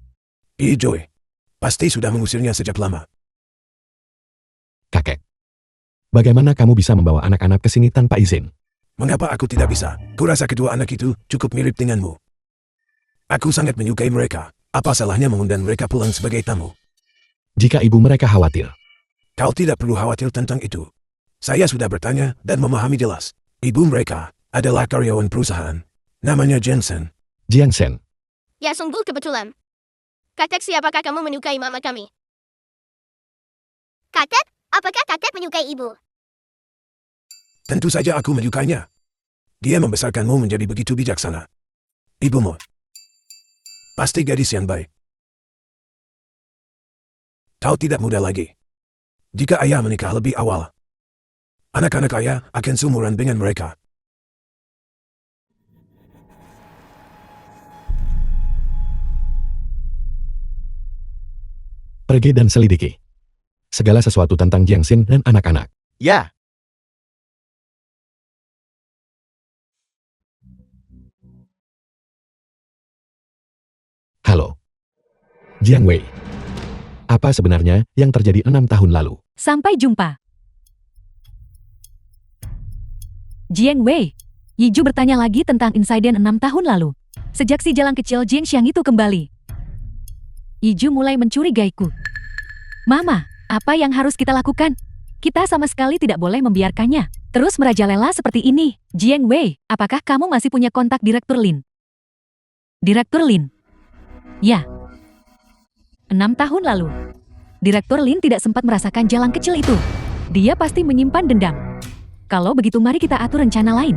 Speaker 6: Joy pasti sudah mengusirnya sejak lama.
Speaker 2: Kakek. Bagaimana kamu bisa membawa anak-anak ke sini tanpa izin?
Speaker 6: Mengapa aku tidak bisa? Kurasa kedua anak itu cukup mirip denganmu. Aku sangat menyukai mereka. Apa salahnya mengundang mereka pulang sebagai tamu?
Speaker 2: Jika ibu mereka khawatir,
Speaker 6: Kau tidak perlu khawatir tentang itu. Saya sudah bertanya dan memahami jelas. Ibu mereka adalah karyawan perusahaan. Namanya Jensen.
Speaker 2: Jiang Shen,
Speaker 4: Ya sungguh kebetulan. Kakek, siapakah kamu menyukai mama kami? Kakek? Apakah kakek menyukai ibu?
Speaker 6: Tentu saja aku menyukainya. Dia membesarkanmu menjadi begitu bijaksana. Ibumu pasti gadis yang baik. Kau tidak muda lagi. Jika ayah menikah lebih awal, anak-anak ayah akan seumuran dengan mereka.
Speaker 2: pergi dan selidiki segala sesuatu tentang Jiang Shen dan anak-anak.
Speaker 1: Ya,
Speaker 2: Halo. Jiang Wei. Apa sebenarnya yang terjadi 6 tahun lalu?
Speaker 3: Sampai jumpa. Jiang Wei. Yiju bertanya lagi tentang insiden 6 tahun lalu. Sejak si jalan kecil Jingxiang itu kembali. Yiju mulai mencurigaiku. Mama, apa yang harus kita lakukan? Kita sama sekali tidak boleh membiarkannya terus merajalela seperti ini. Jiang Wei, apakah kamu masih punya kontak Direktur Lin? Direktur Lin? Ya. 6 tahun lalu. Direktur Lin tidak sempat merasakan jalan kecil itu. Dia pasti menyimpan dendam. Kalau begitu mari kita atur rencana lain.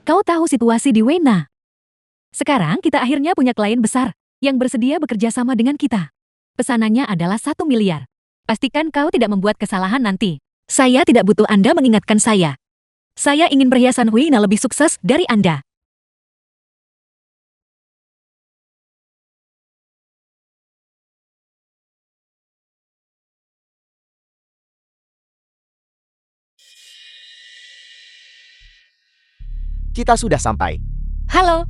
Speaker 3: Kau tahu situasi di Wena. Sekarang kita akhirnya punya klien besar yang bersedia bekerja sama dengan kita. Pesanannya adalah 1 miliar. Pastikan kau tidak membuat kesalahan nanti. Saya tidak butuh Anda mengingatkan saya. Saya ingin perhiasan Wena lebih sukses dari Anda.
Speaker 1: kita sudah sampai.
Speaker 3: Halo,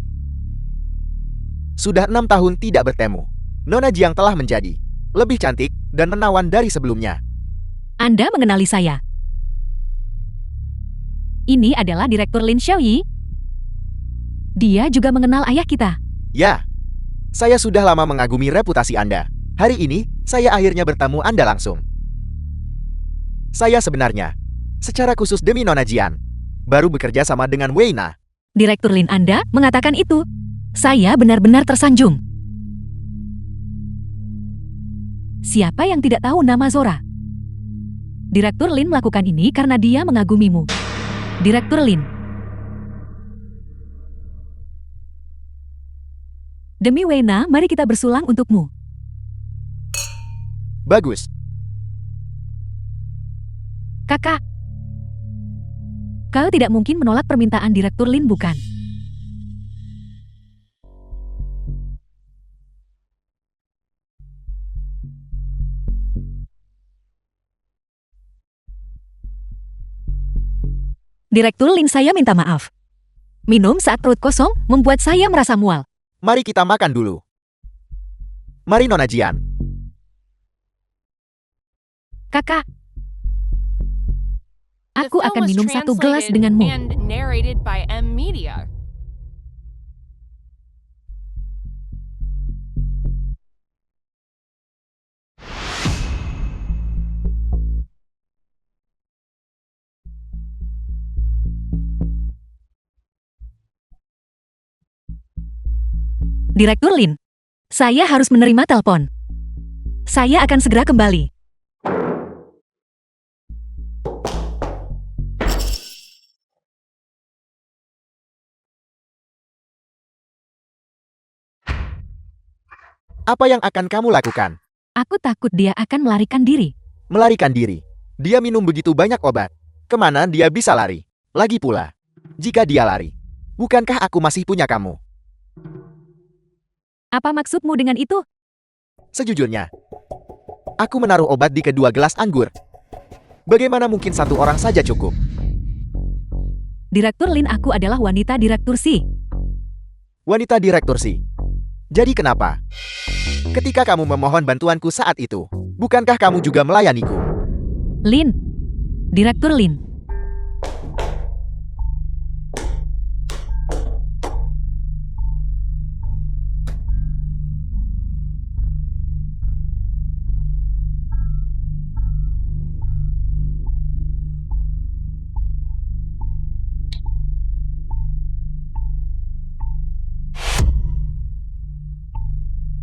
Speaker 1: Sudah 6 tahun tidak bertemu. Nona Jiang telah menjadi lebih cantik dan menawan dari sebelumnya.
Speaker 3: Anda mengenali saya. Ini adalah Direktur Lin Xiaoyi. Dia juga mengenal ayah kita.
Speaker 1: Ya, saya sudah lama mengagumi reputasi Anda. Hari ini, saya akhirnya bertemu Anda langsung. Saya sebenarnya, secara khusus demi Nona Jian, baru bekerja sama dengan Wena.
Speaker 3: Direktur Lin Anda mengatakan itu. Saya benar-benar tersanjung. Siapa yang tidak tahu nama Zora? Direktur Lin melakukan ini karena dia mengagumimu. Direktur Lin. Demi Wena, mari kita bersulang untukmu.
Speaker 1: Bagus.
Speaker 3: Kakak. Kau tidak mungkin menolak permintaan Direktur Lin, bukan? Direktur Lin, saya minta maaf. Minum saat perut kosong membuat saya merasa mual.
Speaker 1: Mari kita makan dulu. Mari Nona Jian.
Speaker 3: Kakak.
Speaker 5: The
Speaker 3: Aku
Speaker 5: film
Speaker 3: akan
Speaker 5: was
Speaker 3: minum 1 gelas
Speaker 5: translated
Speaker 3: denganmu.
Speaker 5: and narrated by M Media.
Speaker 3: Direktur Lin. Saya harus menerima telepon. Saya akan segera kembali.
Speaker 1: Apa yang akan kamu lakukan?
Speaker 3: Aku takut dia akan melarikan diri.
Speaker 1: Melarikan diri. Dia minum begitu banyak obat. Kemana dia bisa lari? Lagi pula, jika dia lari, bukankah aku masih punya kamu?
Speaker 3: Apa maksudmu dengan itu?
Speaker 1: Sejujurnya, aku menaruh obat di kedua gelas anggur. Bagaimana mungkin satu orang saja cukup?
Speaker 3: Direktur Lin, aku adalah wanita Direktur Si.
Speaker 1: Wanita Direktur Si. Jadi kenapa? Ketika kamu memohon bantuanku saat itu, bukankah kamu juga melayaniku?
Speaker 3: Lin. Direktur Lin.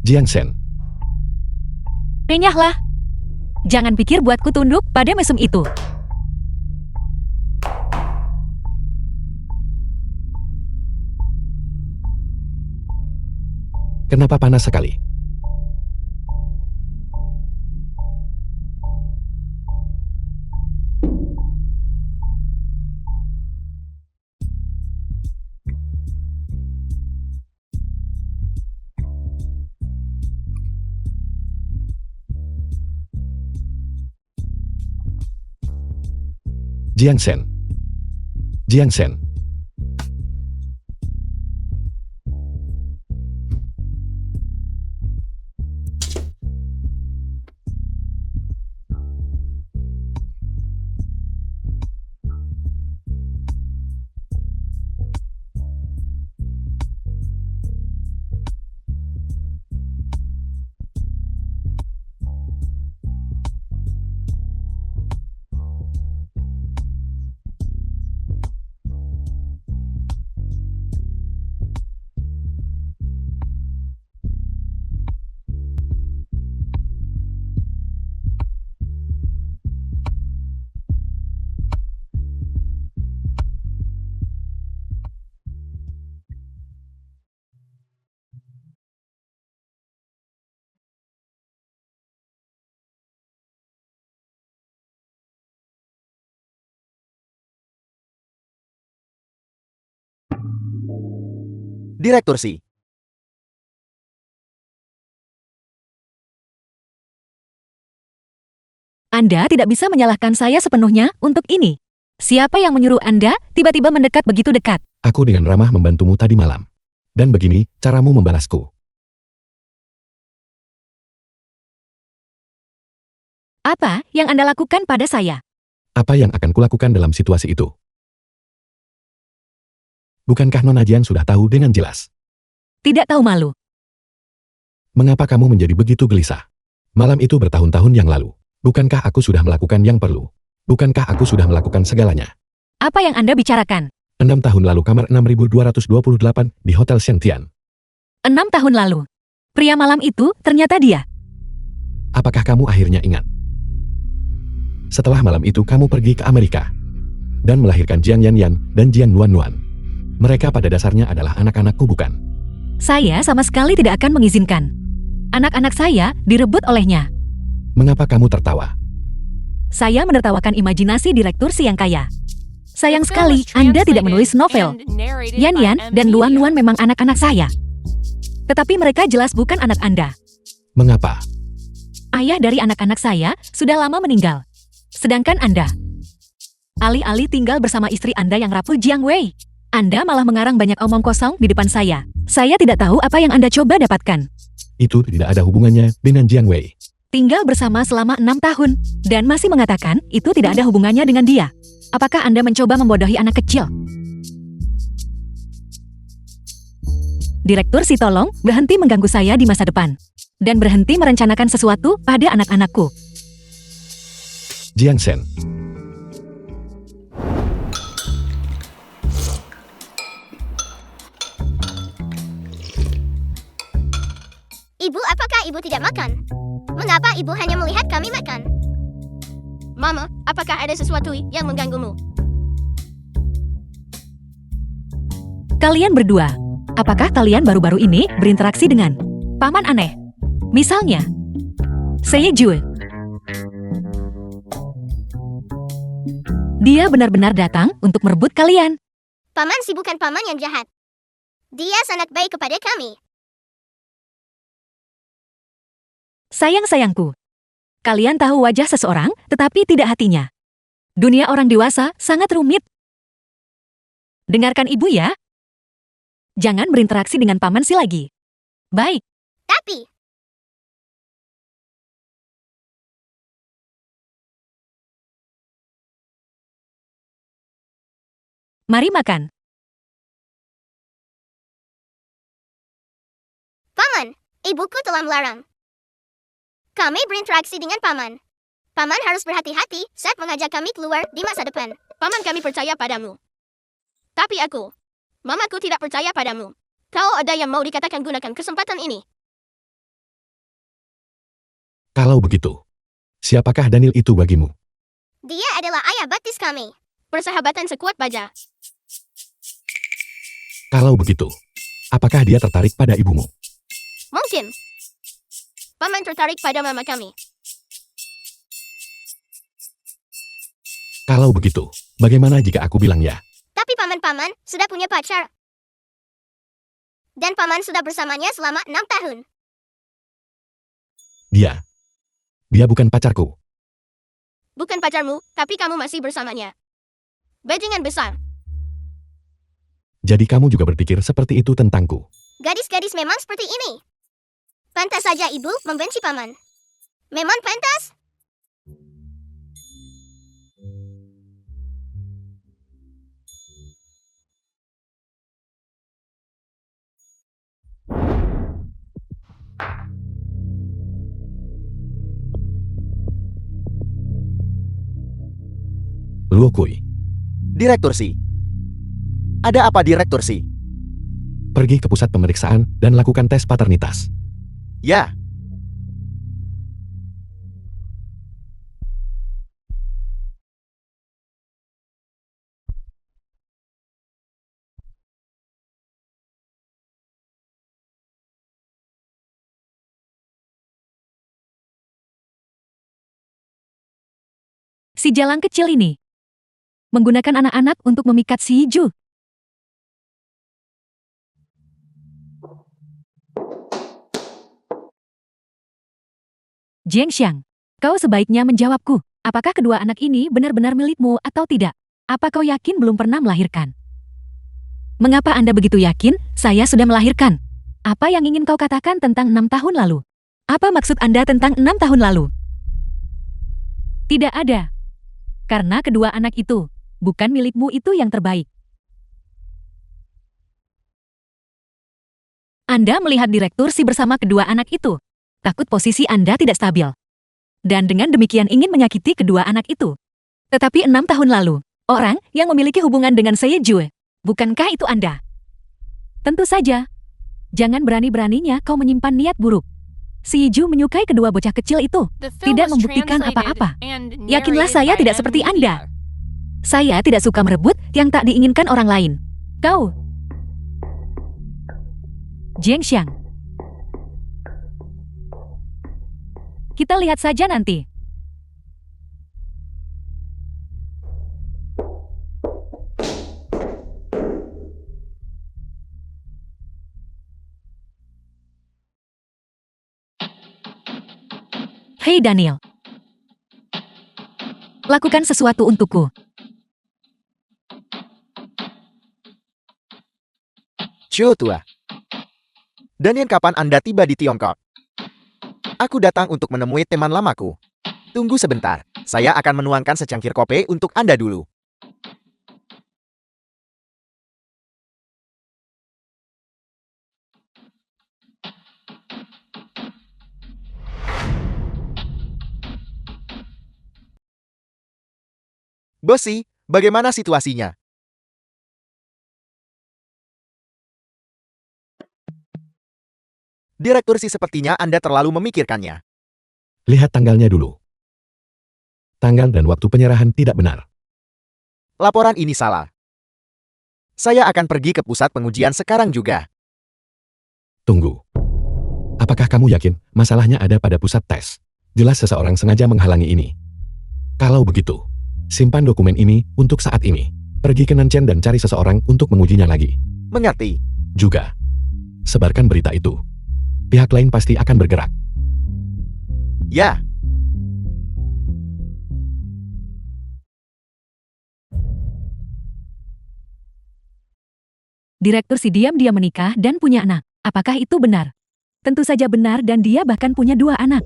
Speaker 2: Jiang Shen,
Speaker 3: Renyahlah. Jangan pikir buatku tunduk pada mesum itu.
Speaker 2: kenapa panas sekali? Jiang Shen. Jiang Shen.
Speaker 1: Direktur Si.
Speaker 3: Anda tidak bisa menyalahkan saya sepenuhnya untuk ini. Siapa yang menyuruh Anda tiba-tiba mendekat begitu dekat?
Speaker 2: Aku dengan ramah membantumu tadi malam. Dan begini caramu membalasku.
Speaker 3: Apa yang Anda lakukan pada saya?
Speaker 2: Apa yang akan kulakukan dalam situasi itu? Bukankah Nona Jiang sudah tahu dengan jelas?
Speaker 3: Tidak tahu malu.
Speaker 2: Mengapa kamu menjadi begitu gelisah? Malam itu bertahun-tahun yang lalu. Bukankah aku sudah melakukan yang perlu? Bukankah aku sudah melakukan segalanya?
Speaker 3: Apa yang Anda bicarakan?
Speaker 2: 6 tahun lalu kamar 6228 di Hotel Shentian.
Speaker 3: 6 tahun lalu. Pria malam itu ternyata dia.
Speaker 2: Apakah kamu akhirnya ingat? Setelah malam itu kamu pergi ke Amerika. Dan melahirkan Jiang Yanyan dan Jiang Nuan. Mereka pada dasarnya adalah anak-anakku bukan?
Speaker 3: Saya sama sekali tidak akan mengizinkan. Anak-anak saya direbut olehnya.
Speaker 2: Mengapa kamu tertawa?
Speaker 3: Saya menertawakan imajinasi Direktur Si yang kaya. Sayang
Speaker 5: The film
Speaker 3: sekali
Speaker 5: was
Speaker 3: Anda tidak
Speaker 5: translated
Speaker 3: menulis novel.
Speaker 5: and narrated
Speaker 3: Yan
Speaker 5: by
Speaker 3: Yan
Speaker 5: M.
Speaker 3: dan Luan
Speaker 5: Media.
Speaker 3: Luan memang anak-anak saya. Tetapi mereka jelas bukan anak Anda.
Speaker 2: Mengapa?
Speaker 3: Ayah dari anak-anak saya sudah lama meninggal. Sedangkan Anda, alih-alih tinggal bersama istri Anda yang rapuh Jiang Wei, Anda malah mengarang banyak omong kosong di depan saya. Saya tidak tahu apa yang Anda coba dapatkan.
Speaker 2: Itu tidak ada hubungannya dengan Jiang Wei.
Speaker 3: Tinggal bersama selama 6 tahun, dan masih mengatakan itu tidak ada hubungannya dengan dia. Apakah Anda mencoba membodohi anak kecil? Direktur Si, tolong berhenti mengganggu saya di masa depan. Dan berhenti merencanakan sesuatu pada anak-anakku.
Speaker 2: Jiang Shen.
Speaker 4: Ibu, apakah ibu tidak makan? Mengapa ibu hanya melihat kami makan? Mama, apakah ada sesuatu yang mengganggumu?
Speaker 3: Kalian berdua, apakah kalian baru-baru ini berinteraksi dengan paman aneh? Misalnya, Seye Jue. Dia benar-benar datang untuk merebut kalian.
Speaker 4: Paman si bukan paman yang jahat. Dia sangat baik kepada kami.
Speaker 3: Sayang-sayangku. Kalian tahu wajah seseorang, tetapi tidak hatinya. Dunia orang dewasa sangat rumit. Dengarkan ibu ya. Jangan berinteraksi dengan paman si lagi. Baik.
Speaker 4: Tapi,
Speaker 3: Mari makan.
Speaker 4: Paman, ibuku telah melarang kami berinteraksi dengan paman. Paman harus berhati-hati saat mengajak kami keluar di masa depan. Paman, kami percaya padamu. Tapi mamaku tidak percaya padamu. Kalau ada yang mau dikatakan, gunakan kesempatan ini.
Speaker 2: Kalau begitu, siapakah Daniel itu bagimu?
Speaker 4: Dia adalah ayah baptis kami. Persahabatan sekuat baja.
Speaker 2: Kalau begitu, apakah dia tertarik pada ibumu?
Speaker 4: Mungkin. Paman tertarik pada mama kami.
Speaker 2: Kalau begitu, bagaimana jika aku bilang ya?
Speaker 4: Tapi paman sudah punya pacar. Dan paman sudah bersamanya selama 6 tahun.
Speaker 2: Dia bukan pacarku.
Speaker 4: Bukan pacarmu, tapi kamu masih bersamanya. Bajingan besar.
Speaker 2: Jadi kamu juga berpikir seperti itu tentangku.
Speaker 4: Gadis-gadis memang seperti ini. Pantas saja ibu membenci paman. Memang pantas.
Speaker 2: Luokui,
Speaker 1: Direktur Si. Ada apa Direktur Si?
Speaker 2: pergi ke pusat pemeriksaan dan lakukan tes paternitas.
Speaker 1: Ya.
Speaker 3: Si jalang kecil ini menggunakan anak-anak untuk memikat si Ju. Jiang Xiang, kau sebaiknya menjawabku. Apakah kedua anak ini benar-benar milikmu atau tidak? Apa kau yakin belum pernah melahirkan? Mengapa Anda begitu yakin saya sudah melahirkan? Apa yang ingin kau katakan tentang 6 tahun lalu? Apa maksud Anda tentang 6 tahun lalu? Tidak ada. Karena kedua anak itu, bukan milikmu itu yang terbaik. Anda melihat Direktur Si bersama kedua anak itu. Takut posisi Anda tidak stabil. Dan dengan demikian ingin menyakiti kedua anak itu. Tetapi 6 tahun lalu, orang yang memiliki hubungan dengan Seye Jue, bukankah itu Anda? Tentu saja. Jangan berani-beraninya kau menyimpan niat buruk. Si Ju menyukai kedua bocah kecil itu.
Speaker 5: The film
Speaker 3: Tidak
Speaker 5: was
Speaker 3: membuktikan
Speaker 5: translated
Speaker 3: apa-apa.
Speaker 5: and
Speaker 3: Yakinlah
Speaker 5: narrated
Speaker 3: saya
Speaker 5: by
Speaker 3: tidak
Speaker 5: M.
Speaker 3: seperti
Speaker 5: Media.
Speaker 3: Anda. Saya tidak suka merebut yang tak diinginkan orang lain. Kau. Jiang Xiang. Kita lihat saja nanti. Hei Daniel. Lakukan sesuatu untukku.
Speaker 1: Ciu tua. Daniel, kapan Anda tiba di Tiongkok? Aku datang untuk menemui teman lamaku. Tunggu sebentar, saya akan menuangkan secangkir kopi untuk Anda dulu. Bosi, bagaimana situasinya? Direktur Si, sepertinya Anda terlalu memikirkannya.
Speaker 2: Lihat tanggalnya dulu. Tanggal dan waktu penyerahan tidak benar.
Speaker 1: Laporan ini salah. Saya akan pergi ke pusat pengujian sekarang juga.
Speaker 2: Tunggu. Apakah kamu yakin masalahnya ada pada pusat tes? Jelas seseorang sengaja menghalangi ini. Kalau begitu, Simpan dokumen ini untuk saat ini. Pergi ke Nanchen dan cari seseorang untuk mengujinya lagi.
Speaker 1: Mengerti.
Speaker 2: Juga, sebarkan berita itu. Pihak lain pasti akan bergerak.
Speaker 1: Ya.
Speaker 3: Direktur si diam-diam menikah dan punya anak. Apakah itu benar? Tentu saja benar dan dia bahkan punya 2 anak.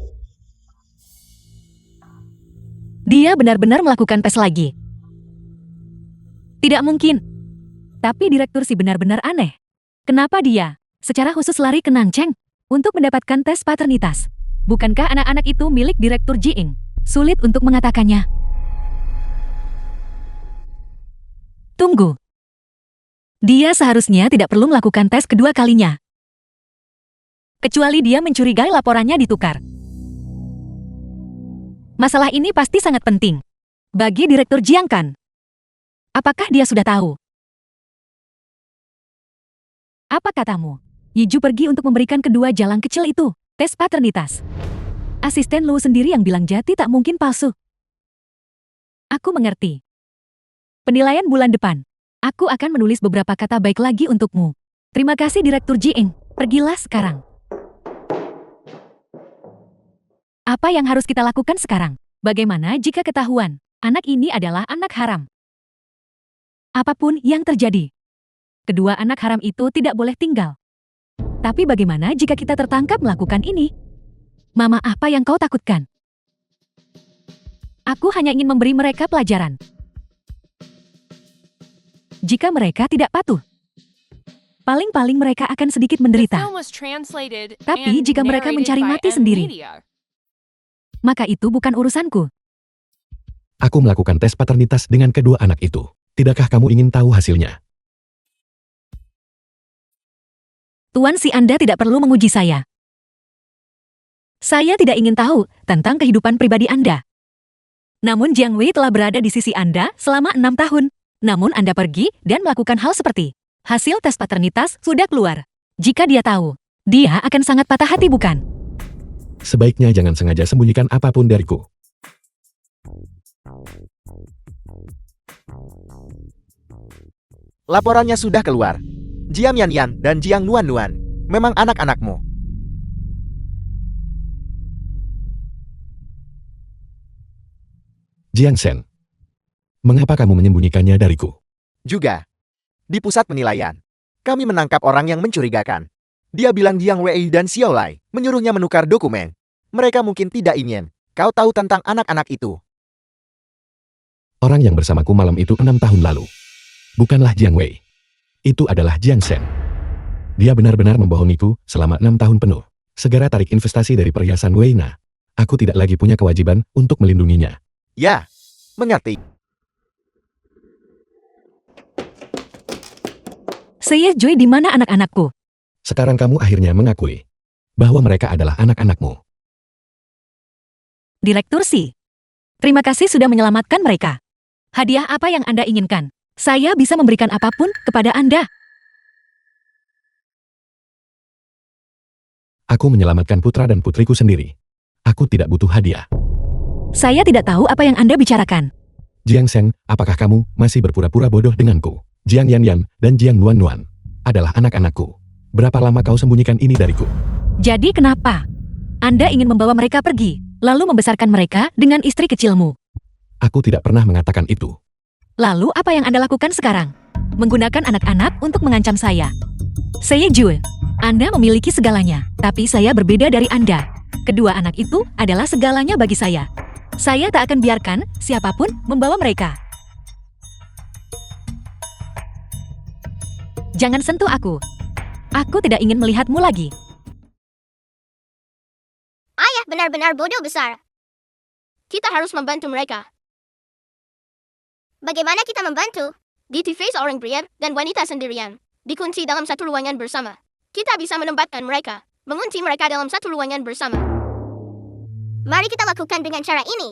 Speaker 3: Dia benar-benar melakukan tes lagi. Tidak mungkin. Tapi direktur si benar-benar aneh. Kenapa dia secara khusus lari ke Nancheng untuk mendapatkan tes paternitas? Bukankah anak-anak itu milik direktur Jiing? Sulit untuk mengatakannya. Tunggu. Dia seharusnya tidak perlu melakukan tes kedua kalinya. Kecuali dia mencurigai laporannya ditukar. Masalah ini pasti sangat penting bagi direktur Jiang kan? Apakah dia sudah tahu? Apa katamu? Yiju pergi untuk memberikan kedua jalang kecil itu tes paternitas. Asisten Lu sendiri yang bilang Jati tak mungkin palsu. Aku mengerti. Penilaian bulan depan. Aku akan menulis beberapa kata baik lagi untukmu. Terima kasih Direktur Jiing. Pergilah sekarang. Apa yang harus kita lakukan sekarang? Bagaimana jika ketahuan anak ini adalah anak haram? Apapun yang terjadi, kedua anak haram itu tidak boleh tinggal. Tapi bagaimana jika kita tertangkap melakukan ini? Mama, apa yang kau takutkan? Aku hanya ingin memberi mereka pelajaran. Jika mereka tidak patuh, paling-paling mereka akan sedikit
Speaker 5: The
Speaker 3: menderita.
Speaker 5: film was translated
Speaker 3: Tapi
Speaker 5: and
Speaker 3: jika mereka
Speaker 5: narrated
Speaker 3: mencari
Speaker 5: by
Speaker 3: mati
Speaker 5: M
Speaker 3: sendiri,
Speaker 5: Media.
Speaker 3: maka itu bukan urusanku.
Speaker 2: Aku melakukan tes paternitas dengan kedua anak itu. Tidakkah kamu ingin tahu hasilnya?
Speaker 3: Tuan si Anda tidak perlu menguji saya. Saya tidak ingin tahu tentang kehidupan pribadi Anda. Namun Jiang Wei telah berada di sisi Anda selama 6 tahun. Namun Anda pergi dan melakukan hal seperti hasil tes paternitas sudah keluar. Jika dia tahu, dia akan sangat patah hati bukan?
Speaker 2: Sebaiknya jangan sengaja sembunyikan apapun dariku.
Speaker 1: Laporannya sudah keluar. Jiang Yanyan dan Jiang Nuan memang anak-anakmu.
Speaker 2: Jiang Shen, mengapa kamu menyembunyikannya dariku?
Speaker 1: Juga, di pusat penilaian, kami menangkap orang yang mencurigakan. Dia bilang Jiang Wei dan Xiao Lai menyuruhnya menukar dokumen. Mereka mungkin tidak ingin kau tahu tentang anak-anak itu.
Speaker 2: Orang yang bersamaku malam itu 6 tahun lalu. Bukanlah Jiang Wei. Itu adalah Jiang Shen. Dia benar-benar membohongiku selama 6 tahun penuh. Segera tarik investasi dari perhiasan Weina. Aku tidak lagi punya kewajiban untuk melindunginya.
Speaker 1: Ya, mengerti.
Speaker 3: Saya Joy di mana anak-anakku?
Speaker 2: Sekarang kamu akhirnya mengakui bahwa mereka adalah anak-anakmu.
Speaker 3: Direktur Si. Terima kasih sudah menyelamatkan mereka. Hadiah apa yang Anda inginkan? Saya bisa memberikan apapun kepada Anda.
Speaker 2: Aku menyelamatkan putra dan putriku sendiri. Aku tidak butuh hadiah.
Speaker 3: Saya tidak tahu apa yang Anda bicarakan.
Speaker 2: Jiang Shen, apakah kamu masih berpura-pura bodoh denganku? Jiang Yanyan dan Jiang Nuan adalah anak-anakku. Berapa lama kau sembunyikan ini dariku?
Speaker 3: Jadi kenapa? Anda ingin membawa mereka pergi, lalu membesarkan mereka dengan istri kecilmu.
Speaker 2: Aku tidak pernah mengatakan itu.
Speaker 3: Lalu apa yang Anda lakukan sekarang? Menggunakan anak-anak untuk mengancam saya. Saya Jue. Anda memiliki segalanya, tapi saya berbeda dari Anda. Kedua anak itu adalah segalanya bagi saya. Saya tak akan biarkan siapapun membawa mereka. Jangan sentuh aku. Aku tidak ingin melihatmu lagi.
Speaker 4: Ayah benar-benar bodoh besar. Kita harus membantu mereka. Bagaimana kita membantu? Di TV seorang pria dan wanita sendirian. Dikunci dalam satu ruangan bersama. Kita bisa menempatkan mereka. Mengunci mereka dalam satu ruangan bersama. Mari kita lakukan dengan cara ini.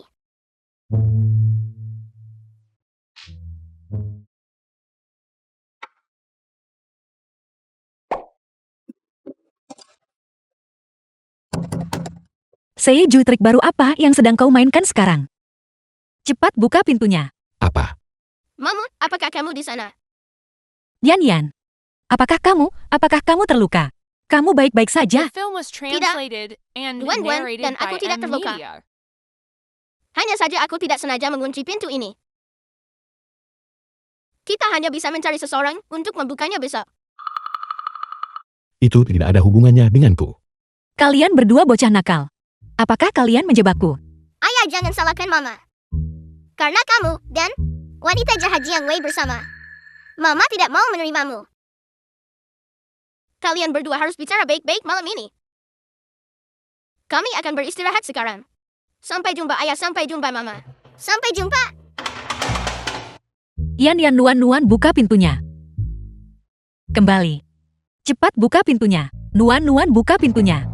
Speaker 3: Saya Ju, trik baru apa yang sedang kau mainkan sekarang? Cepat buka pintunya.
Speaker 2: Apa?
Speaker 4: Mamu, apakah kamu di sana?
Speaker 3: Yan, apakah kamu terluka? Kamu baik-baik saja?
Speaker 5: The film was translated and
Speaker 4: Wen,
Speaker 5: narrated
Speaker 4: dan aku
Speaker 5: by
Speaker 4: tidak
Speaker 5: M
Speaker 4: terluka.
Speaker 5: Media.
Speaker 4: Hanya saja aku tidak sengaja mengunci pintu ini. Kita hanya bisa mencari seseorang untuk membukanya besok.
Speaker 2: Itu tidak ada hubungannya denganku.
Speaker 3: Kalian berdua bocah nakal. Apakah kalian menjebakku?
Speaker 4: Ayah, jangan salahkan Mama. Karena kamu dan wanita jahat Jiang Wei bersama. Mama tidak mau menerimamu. Kalian berdua harus bicara baik-baik malam ini. Kami akan beristirahat sekarang. Sampai jumpa Ayah, sampai jumpa Mama. Sampai jumpa.
Speaker 3: Yan, Nuan, buka pintunya. Kembali. Cepat buka pintunya. Nuan, buka pintunya.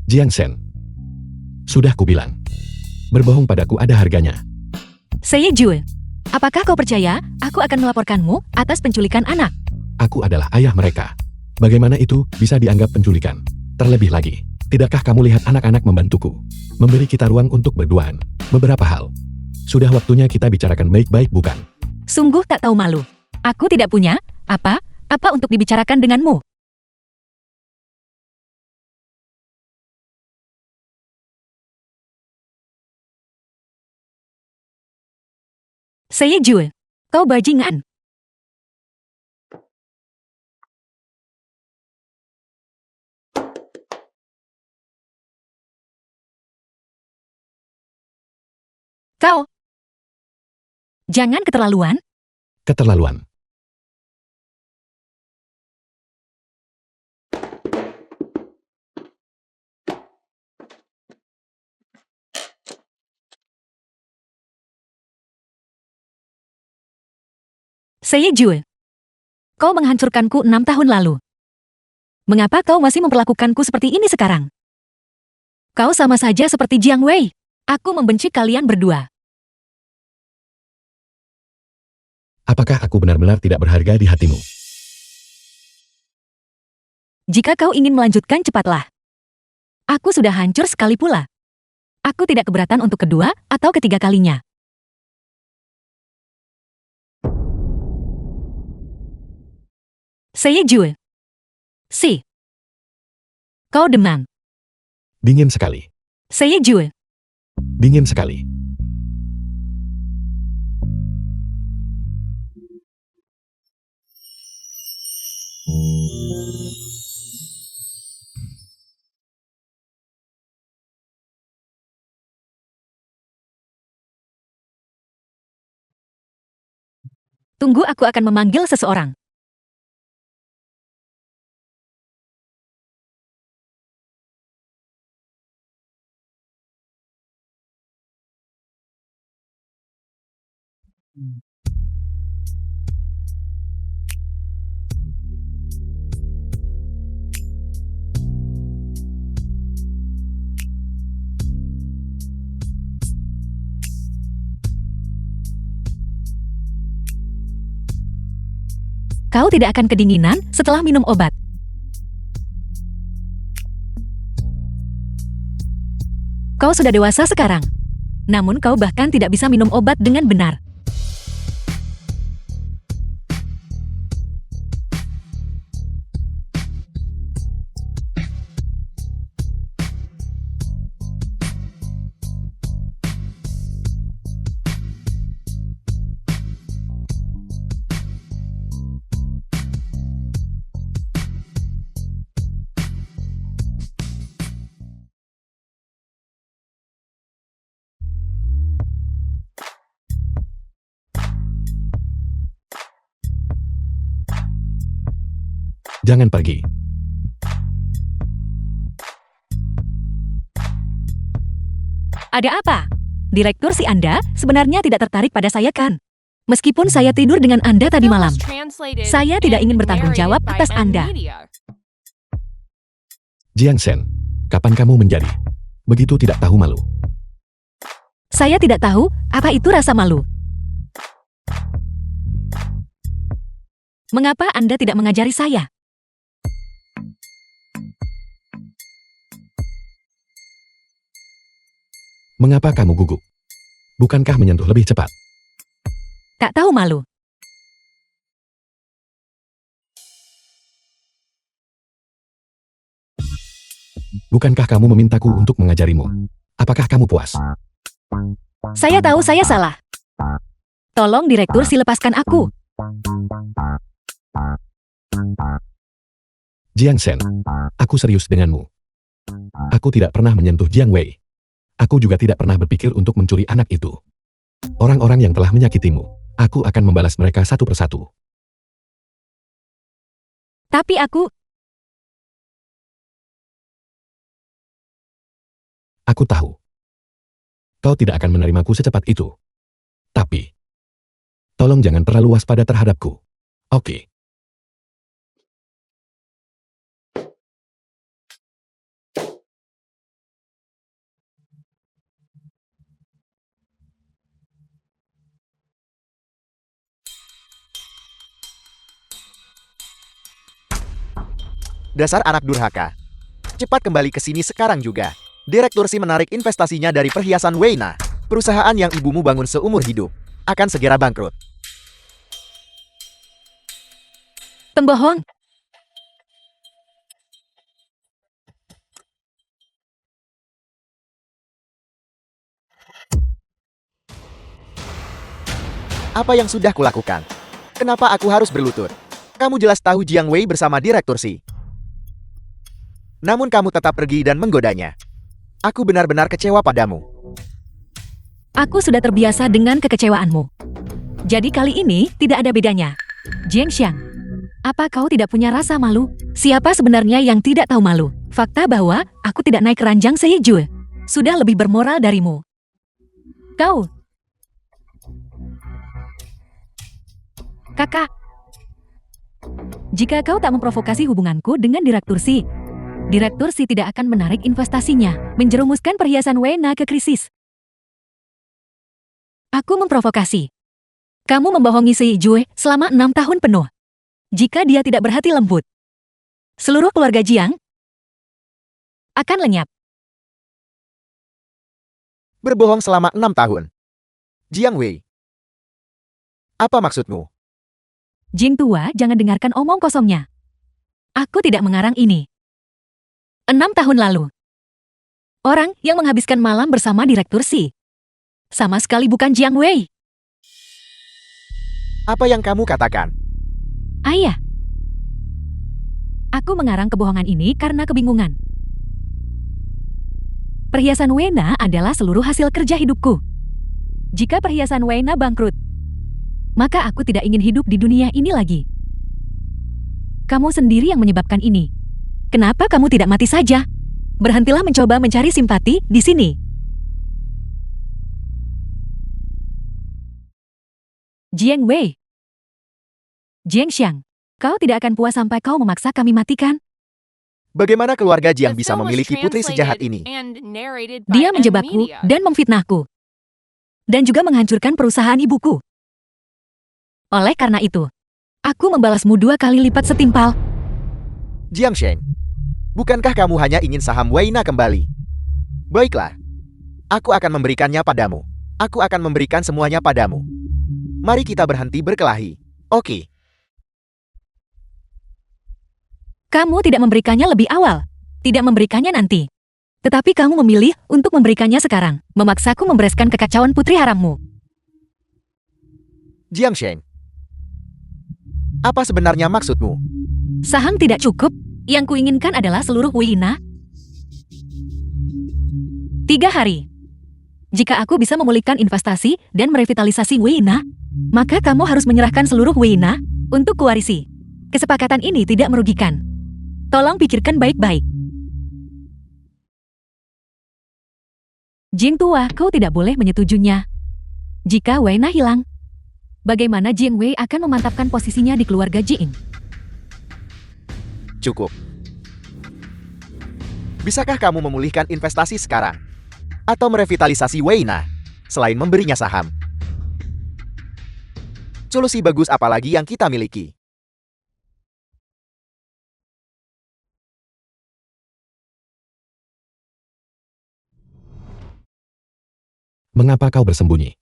Speaker 2: Jiang Shen. Sudah kubilang. Berbohong padaku ada harganya.
Speaker 3: Seye Jue, apakah kau percaya aku akan melaporkanmu atas penculikan anak?
Speaker 2: Aku adalah ayah mereka. Bagaimana itu bisa dianggap penculikan? Terlebih lagi, tidakkah kamu lihat anak-anak membantuku? Memberi kita ruang untuk berduaan. Beberapa hal. Sudah waktunya kita bicarakan baik-baik, bukan?
Speaker 3: Sungguh tak tahu malu. Aku tidak punya apa untuk dibicarakan denganmu. Seye Jue, kau bajingan. Kau. Jangan keterlaluan.
Speaker 2: Keterlaluan.
Speaker 3: Seye Jue, kau menghancurkanku 6 tahun lalu. Mengapa kau masih memperlakukanku seperti ini sekarang? Kau sama saja seperti Jiang Wei. Aku membenci kalian berdua.
Speaker 2: Apakah aku benar-benar tidak berharga di hatimu?
Speaker 3: Jika kau ingin melanjutkan, cepatlah. Aku sudah hancur sekali pula. Aku tidak keberatan untuk kedua atau ketiga kalinya. Seye Jue. Si. Kau demam.
Speaker 2: Dingin sekali.
Speaker 3: Seye Jue.
Speaker 2: Dingin sekali.
Speaker 3: Tunggu, aku akan memanggil seseorang. Kau tidak akan kedinginan setelah minum obat. Kau sudah dewasa sekarang. Namun kau bahkan tidak bisa minum obat dengan benar.
Speaker 2: Jangan pergi.
Speaker 3: Ada apa? Direktur, si Anda sebenarnya tidak tertarik pada saya, kan? Meskipun saya tidur dengan Anda tadi
Speaker 5: Film
Speaker 3: malam.
Speaker 5: was translated
Speaker 3: Saya tidak
Speaker 5: and
Speaker 3: ingin bertanggung jawab
Speaker 5: narrated by
Speaker 3: atas
Speaker 5: M
Speaker 3: Anda.
Speaker 5: Media.
Speaker 2: Jiang Shen, kapan kamu menjadi begitu tidak tahu malu?
Speaker 3: Saya tidak tahu apa itu rasa malu. Mengapa Anda tidak mengajari saya?
Speaker 2: Mengapa kamu gugup? Bukankah menyentuh lebih cepat?
Speaker 3: Tak tahu malu.
Speaker 2: Bukankah kamu memintaku untuk mengajarimu? Apakah kamu puas?
Speaker 3: Saya tahu saya salah. Tolong Direktur Si lepaskan aku.
Speaker 2: Jiang Shen, aku serius denganmu. Aku tidak pernah menyentuh Jiang Wei. Aku juga tidak pernah berpikir untuk mencuri anak itu. Orang-orang yang telah menyakitimu, aku akan membalas mereka satu persatu.
Speaker 3: Tapi aku...
Speaker 2: Aku tahu. Kau tidak akan menerimaku secepat itu. Tapi, tolong jangan terlalu waspada terhadapku. Oke.
Speaker 1: Dasar anak durhaka. Cepat kembali ke sini sekarang juga. Direktur Si menarik investasinya dari perhiasan Weina. Perusahaan yang ibumu bangun seumur hidup akan segera bangkrut.
Speaker 3: Pembohong.
Speaker 1: Apa yang sudah kulakukan? Kenapa aku harus berlutut? Kamu jelas tahu Jiang Wei bersama Direktur Si. Namun kamu tetap pergi dan menggodanya. Aku benar-benar kecewa padamu.
Speaker 3: Aku sudah terbiasa dengan kekecewaanmu. Jadi kali ini tidak ada bedanya. Jiang Xiang, apa kau tidak punya rasa malu? Siapa sebenarnya yang tidak tahu malu? Fakta bahwa aku tidak naik keranjang Seijue sudah lebih bermoral darimu. Kau, kakak, jika kau tak memprovokasi hubunganku dengan Direktur Si tidak akan menarik investasinya, menjerumuskan perhiasan Weina ke krisis. Aku memprovokasi. Kamu membohongi Seijue selama 6 tahun penuh. Jika dia tidak berhati lembut, seluruh keluarga Jiang akan lenyap.
Speaker 1: Berbohong selama 6 tahun. Jiang Wei. Apa maksudmu?
Speaker 3: Jing tua, jangan dengarkan omong kosongnya. Aku tidak mengarang ini. 6 tahun lalu. Orang yang menghabiskan malam bersama Direktur Si sama sekali bukan Jiang Wei.
Speaker 1: Apa yang kamu katakan?
Speaker 3: Ayah. Aku mengarang kebohongan ini karena kebingungan. Perhiasan Weina adalah seluruh hasil kerja hidupku. Jika perhiasan Weina bangkrut, maka aku tidak ingin hidup di dunia ini lagi. Kamu sendiri yang menyebabkan ini. Kenapa kamu tidak mati saja? Berhentilah mencoba mencari simpati di sini. Jiang Wei. Jiang Xiang, kau tidak akan puas sampai kau memaksa kami matikan?
Speaker 1: Bagaimana keluarga Jiang
Speaker 5: The
Speaker 1: bisa
Speaker 5: film was
Speaker 1: memiliki putri sejahat
Speaker 5: translated
Speaker 1: ini?
Speaker 5: and narrated by
Speaker 3: Dia
Speaker 5: M
Speaker 3: menjebakku
Speaker 5: Media.
Speaker 3: dan memfitnahku. Dan juga menghancurkan perusahaan ibuku. Oleh karena itu, aku membalasmu 2 kali lipat setimpal.
Speaker 1: Jiang Sheng, bukankah kamu hanya ingin saham Weina kembali? Baiklah. Aku akan memberikannya padamu. Aku akan memberikan semuanya padamu. Mari kita berhenti berkelahi. Oke.
Speaker 3: Kamu tidak memberikannya lebih awal. Tidak memberikannya nanti. Tetapi kamu memilih untuk memberikannya sekarang. Memaksaku membereskan kekacauan putri harammu.
Speaker 1: Jiang Sheng, apa sebenarnya maksudmu?
Speaker 3: Saham tidak cukup. Yang kuinginkan adalah seluruh Weina. 3 hari. Jika aku bisa memulihkan investasi dan merevitalisasi Weina, maka kamu harus menyerahkan seluruh Weina untuk kuwarisi. Kesepakatan ini tidak merugikan. Tolong pikirkan baik-baik. Jing tua, kau tidak boleh menyetujuinya. Jika Weina hilang, bagaimana Jiang Wei akan memantapkan posisinya di keluarga Jing?
Speaker 1: Cukup. Bisakah kamu memulihkan investasi sekarang? Atau merevitalisasi Weina, selain memberinya saham? Solusi bagus apalagi yang kita miliki?
Speaker 2: Mengapa kau bersembunyi?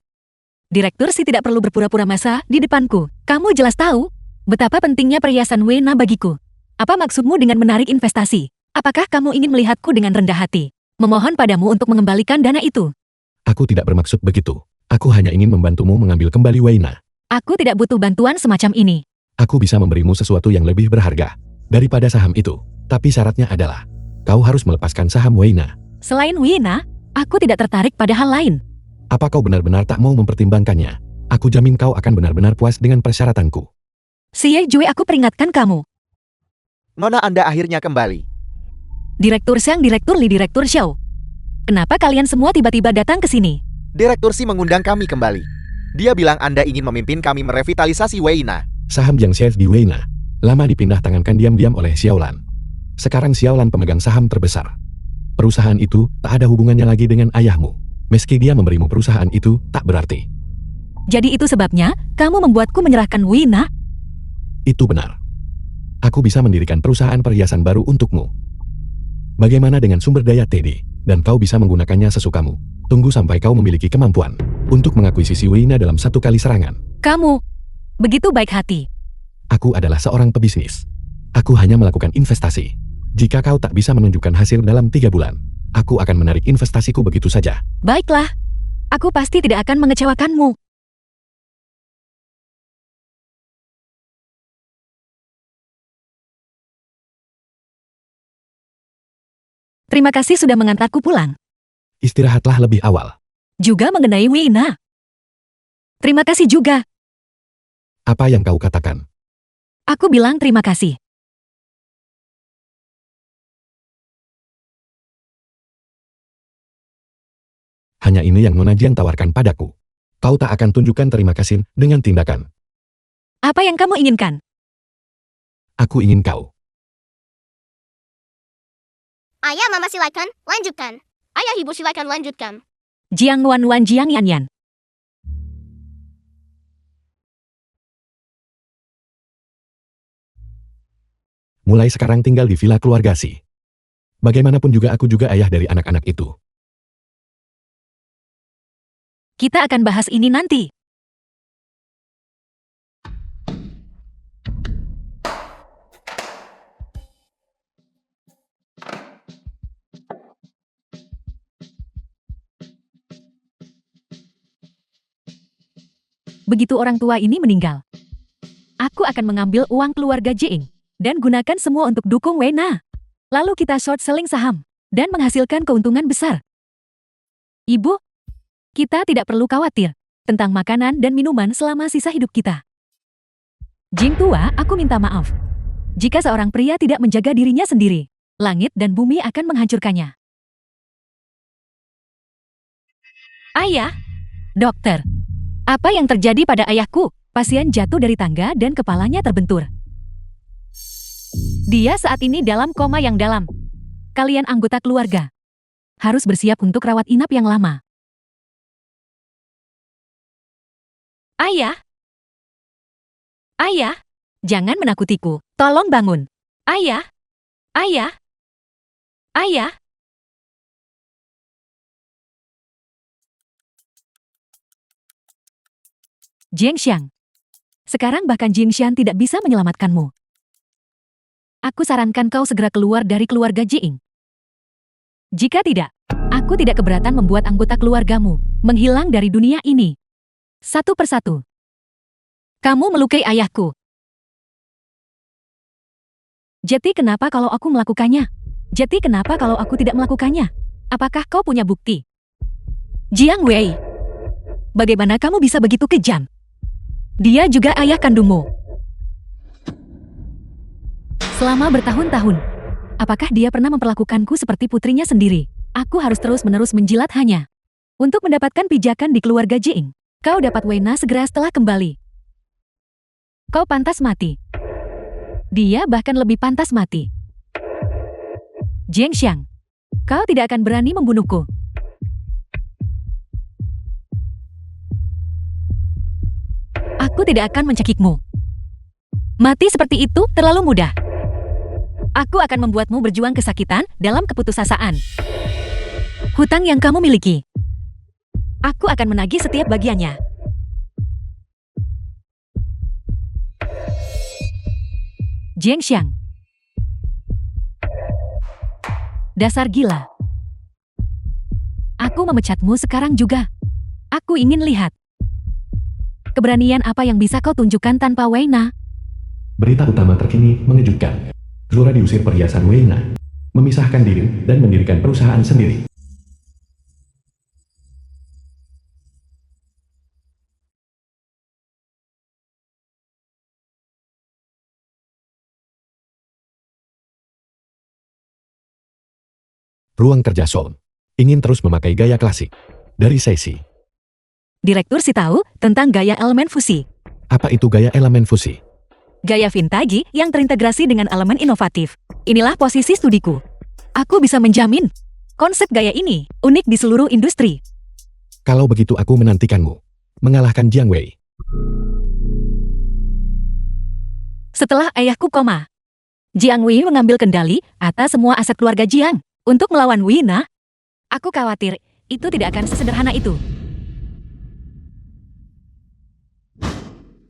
Speaker 3: Direktur Si tidak perlu berpura-pura masa di depanku. Kamu jelas tahu betapa pentingnya perhiasan Wena bagiku. Apa maksudmu dengan menarik investasi? Apakah kamu ingin melihatku dengan rendah hati? Memohon padamu untuk mengembalikan dana itu.
Speaker 2: Aku tidak bermaksud begitu. Aku hanya ingin membantumu mengambil kembali Wena.
Speaker 3: Aku tidak butuh bantuan semacam ini.
Speaker 2: Aku bisa memberimu sesuatu yang lebih berharga daripada saham itu. Tapi syaratnya adalah, kau harus melepaskan saham Wena.
Speaker 3: Selain Wena, aku tidak tertarik pada hal lain.
Speaker 2: Apa kau benar-benar tak mau mempertimbangkannya? Aku jamin kau akan benar-benar puas dengan persyaratanku.
Speaker 3: Xie Jue, aku peringatkan kamu.
Speaker 1: Nona Anda akhirnya kembali.
Speaker 3: Direktur Xiang, Direktur Li, Direktur Xiao. Kenapa kalian semua tiba-tiba datang ke sini?
Speaker 1: Direktur Si mengundang kami kembali. Dia bilang Anda ingin memimpin kami merevitalisasi Weina.
Speaker 2: Saham yang chef di Wena lama dipindah tangankan diam-diam oleh Xiaolan. Sekarang Xiaolan pemegang saham terbesar. Perusahaan itu tak ada hubungannya lagi dengan ayahmu. Meski dia memberimu perusahaan itu, tak berarti.
Speaker 3: Jadi itu sebabnya kamu membuatku menyerahkan Wena?
Speaker 2: Itu benar. Aku bisa mendirikan perusahaan perhiasan baru untukmu. Bagaimana dengan sumber daya TD? Dan kau bisa menggunakannya sesukamu. Tunggu sampai kau memiliki kemampuan untuk mengakuisisi Wena dalam satu kali serangan.
Speaker 3: Kamu begitu baik hati.
Speaker 2: Aku adalah seorang pebisnis. Aku hanya melakukan investasi. Jika kau tak bisa menunjukkan hasil dalam 3 bulan, aku akan menarik investasiku begitu saja.
Speaker 3: Baiklah, aku pasti tidak akan mengecewakanmu. Terima kasih sudah mengantarku pulang.
Speaker 2: Istirahatlah lebih awal.
Speaker 3: Juga mengenai Wena. Terima kasih juga.
Speaker 2: Apa yang kau katakan?
Speaker 3: Aku bilang terima kasih.
Speaker 2: Hanya ini yang Nona Jiang tawarkan padaku. Kau tak akan tunjukkan terima kasih dengan tindakan.
Speaker 3: Apa yang kamu inginkan?
Speaker 2: Aku ingin kau.
Speaker 4: Ayah, Mama silakan, lanjutkan. Ayah, Ibu silakan lanjutkan.
Speaker 3: Jiang Wan Wan Jiang Yan Yan.
Speaker 2: Mulai sekarang tinggal di villa keluarga Si. Bagaimanapun juga aku juga ayah dari anak-anak itu.
Speaker 3: Kita akan bahas ini nanti. Begitu orang tua ini meninggal, aku akan mengambil uang keluarga Jing dan gunakan semua untuk dukung Wena. Lalu kita short selling saham dan menghasilkan keuntungan besar. Ibu, kita tidak perlu khawatir tentang makanan dan minuman selama sisa hidup kita. Jing tua, aku minta maaf. Jika seorang pria tidak menjaga dirinya sendiri, langit dan bumi akan menghancurkannya. Ayah, dokter, apa yang terjadi pada ayahku? Pasien jatuh dari tangga dan kepalanya terbentur. Dia saat ini dalam koma yang dalam. Kalian anggota keluarga harus bersiap untuk rawat inap yang lama. Ayah! Ayah! Jangan menakutiku. Tolong bangun. Ayah! Ayah! Ayah! Jiangxiang. Sekarang bahkan Jiangxiang tidak bisa menyelamatkanmu. Aku sarankan kau segera keluar dari keluarga Jing. Jika tidak, aku tidak keberatan membuat anggota keluargamu menghilang dari dunia ini. Satu persatu. Kamu melukai ayahku. Jadi kenapa kalau aku melakukannya? Jadi kenapa kalau aku tidak melakukannya? Apakah kau punya bukti? Jiang Wei, bagaimana kamu bisa begitu kejam? Dia juga ayah kandungmu. Selama bertahun-tahun, apakah dia pernah memperlakukanku seperti putrinya sendiri? Aku harus terus-menerus menjilat hanya untuk mendapatkan pijakan di keluarga Jing. Kau dapat Wena segera setelah kembali. Kau pantas mati. Dia bahkan lebih pantas mati. Jiangxiang, kau tidak akan berani membunuhku. Aku tidak akan mencekikmu. Mati seperti itu terlalu mudah. Aku akan membuatmu berjuang kesakitan dalam keputusasaan. Hutang yang kamu miliki. Aku akan menagih setiap bagiannya. Jiangxiang. Dasar gila. Aku memecatmu sekarang juga. Aku ingin lihat. Keberanian apa yang bisa kau tunjukkan tanpa Weina?
Speaker 2: Berita utama terkini mengejutkan. Zora diusir perhiasan Weina, memisahkan diri dan mendirikan perusahaan sendiri. Ruang kerja Seoul ingin terus memakai gaya klasik. Dari sesi,
Speaker 3: Direktur si tahu tentang gaya elemen fusi.
Speaker 2: apa itu gaya elemen fusi?
Speaker 3: Gaya vintage yang terintegrasi dengan elemen inovatif. Inilah posisi studiku. Aku bisa menjamin, konsep gaya ini unik di seluruh industri.
Speaker 2: Kalau begitu aku menantikanmu. Mengalahkan Jiang Wei.
Speaker 3: Setelah ayahku koma, Jiang Wei mengambil kendali atas semua aset keluarga Jiang. Untuk melawan Weina, aku khawatir itu tidak akan sesederhana itu.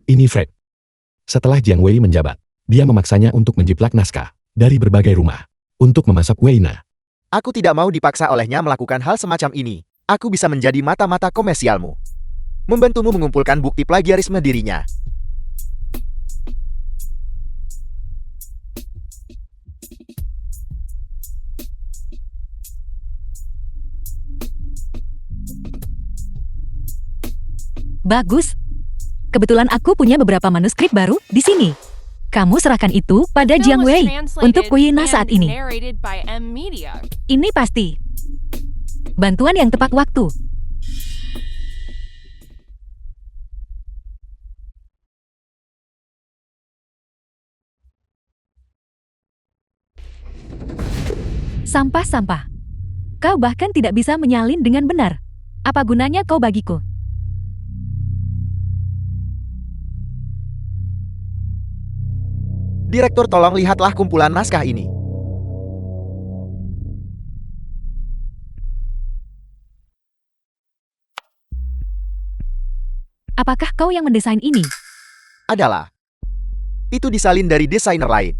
Speaker 2: Ini Fred. Setelah Jiang Wei menjabat, dia memaksanya untuk menjiplak naskah dari berbagai rumah untuk memasak Weina.
Speaker 1: Aku tidak mau dipaksa olehnya melakukan hal semacam ini. Aku bisa menjadi mata-mata komersialmu. Membantumu mengumpulkan bukti plagiarisme dirinya.
Speaker 3: Bagus. Kebetulan aku punya beberapa manuskrip baru di sini. Kamu serahkan itu pada
Speaker 5: The
Speaker 3: Jiang
Speaker 5: film was
Speaker 3: Wei
Speaker 5: translated
Speaker 3: untuk Weina saat
Speaker 5: and
Speaker 3: ini.
Speaker 5: narrated by M Media.
Speaker 3: Ini pasti bantuan yang tepat waktu. Sampah-sampah. Kau bahkan tidak bisa menyalin dengan benar. Apa gunanya kau bagiku?
Speaker 1: Direktur, tolong lihatlah kumpulan naskah ini.
Speaker 3: Apakah kau yang mendesain ini?
Speaker 1: Adalah. Itu disalin dari desainer lain.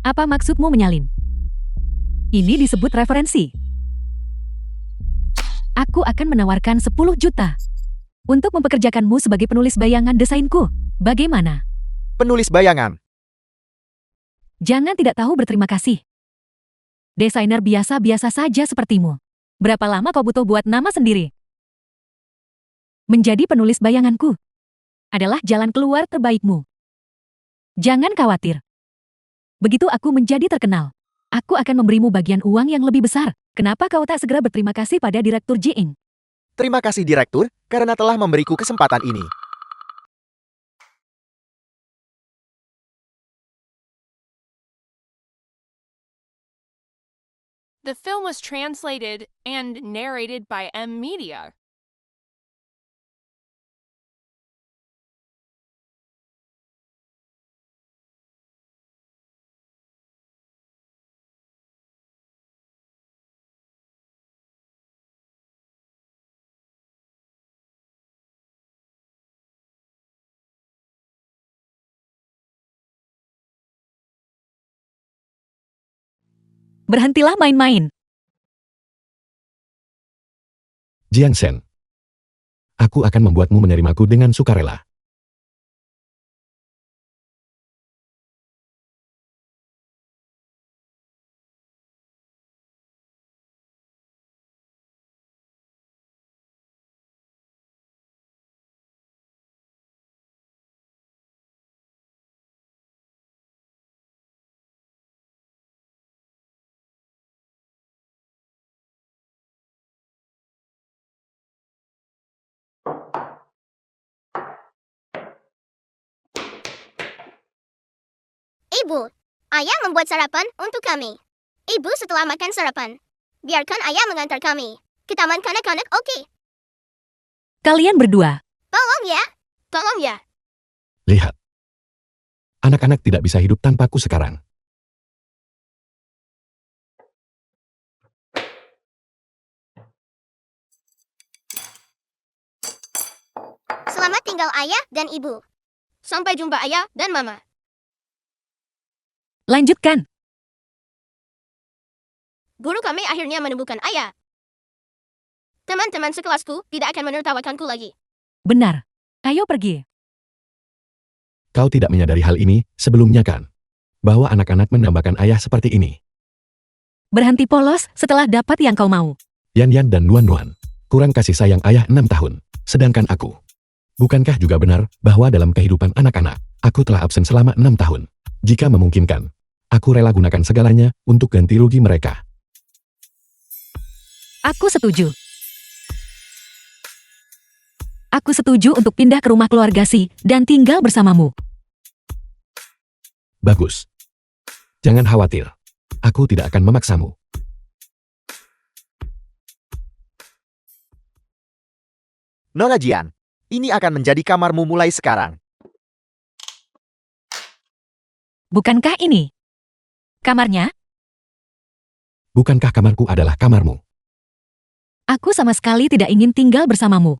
Speaker 3: Apa maksudmu menyalin? Ini disebut referensi. Aku akan menawarkan 10 juta untuk mempekerjakanmu sebagai penulis bayangan desainku. Bagaimana?
Speaker 1: Penulis bayangan.
Speaker 3: Jangan tidak tahu berterima kasih. Desainer biasa-biasa saja sepertimu. Berapa lama kau butuh buat nama sendiri? Menjadi penulis bayanganku adalah jalan keluar terbaikmu. Jangan khawatir. Begitu aku menjadi terkenal, aku akan memberimu bagian uang yang lebih besar. Kenapa kau tak segera berterima kasih pada Direktur Jiing?
Speaker 1: Terima kasih Direktur, karena telah memberiku kesempatan ini.
Speaker 5: The film was translated and narrated by M Media.
Speaker 3: Berhentilah main-main.
Speaker 2: Jiang Shen. Aku akan membuatmu menerimaku dengan sukarela.
Speaker 4: Ibu, ayah membuat sarapan untuk kami. Ibu setelah makan sarapan, biarkan ayah mengantar kami ke taman kanak-kanak, oke?
Speaker 3: Kalian berdua,
Speaker 4: Tolong ya. Tolong ya.
Speaker 2: Lihat. Anak-anak tidak bisa hidup tanpaku sekarang.
Speaker 4: Selamat tinggal ayah dan ibu. Sampai jumpa ayah dan mama.
Speaker 3: Lanjutkan.
Speaker 4: Guru kami akhirnya menemukan ayah. Teman-teman sekelasku tidak akan menertawakanku lagi.
Speaker 3: Benar. Ayo pergi.
Speaker 2: Kau tidak menyadari hal ini sebelumnya kan? Bahwa anak-anak menambahkan ayah seperti ini.
Speaker 3: Berhenti polos setelah dapat yang kau mau.
Speaker 2: Yan-Yan dan Nuan-Nuan. Kurang kasih sayang ayah 6 tahun. Sedangkan aku. Bukankah juga benar bahwa dalam kehidupan anak-anak, aku telah absen selama 6 tahun? Jika memungkinkan, aku rela gunakan segalanya untuk ganti rugi mereka.
Speaker 3: Aku setuju. Aku setuju untuk pindah ke rumah keluarga Si dan tinggal bersamamu.
Speaker 2: Bagus. Jangan khawatir. Aku tidak akan memaksamu.
Speaker 1: Nona Jian, ini akan menjadi kamarmu mulai sekarang.
Speaker 3: Bukankah ini kamarnya?
Speaker 2: Bukankah kamarku adalah kamarmu?
Speaker 3: Aku sama sekali tidak ingin tinggal bersamamu.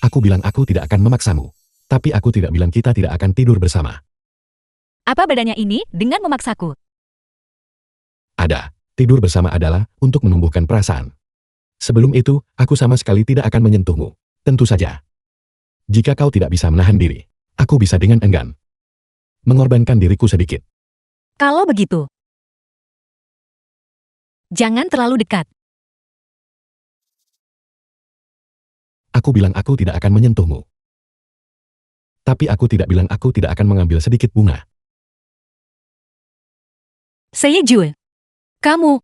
Speaker 2: Aku bilang aku tidak akan memaksamu. Tapi aku tidak bilang kita tidak akan tidur bersama.
Speaker 3: Apa bedanya ini dengan memaksaku?
Speaker 2: Ada. Tidur bersama adalah untuk menumbuhkan perasaan. Sebelum itu, aku sama sekali tidak akan menyentuhmu. Tentu saja. Jika kau tidak bisa menahan diri, aku bisa dengan enggan mengorbankan diriku sedikit.
Speaker 3: Kalau begitu, jangan terlalu dekat.
Speaker 2: Aku bilang aku tidak akan menyentuhmu. Tapi aku tidak bilang aku tidak akan mengambil sedikit bunga.
Speaker 3: Seijun, kamu.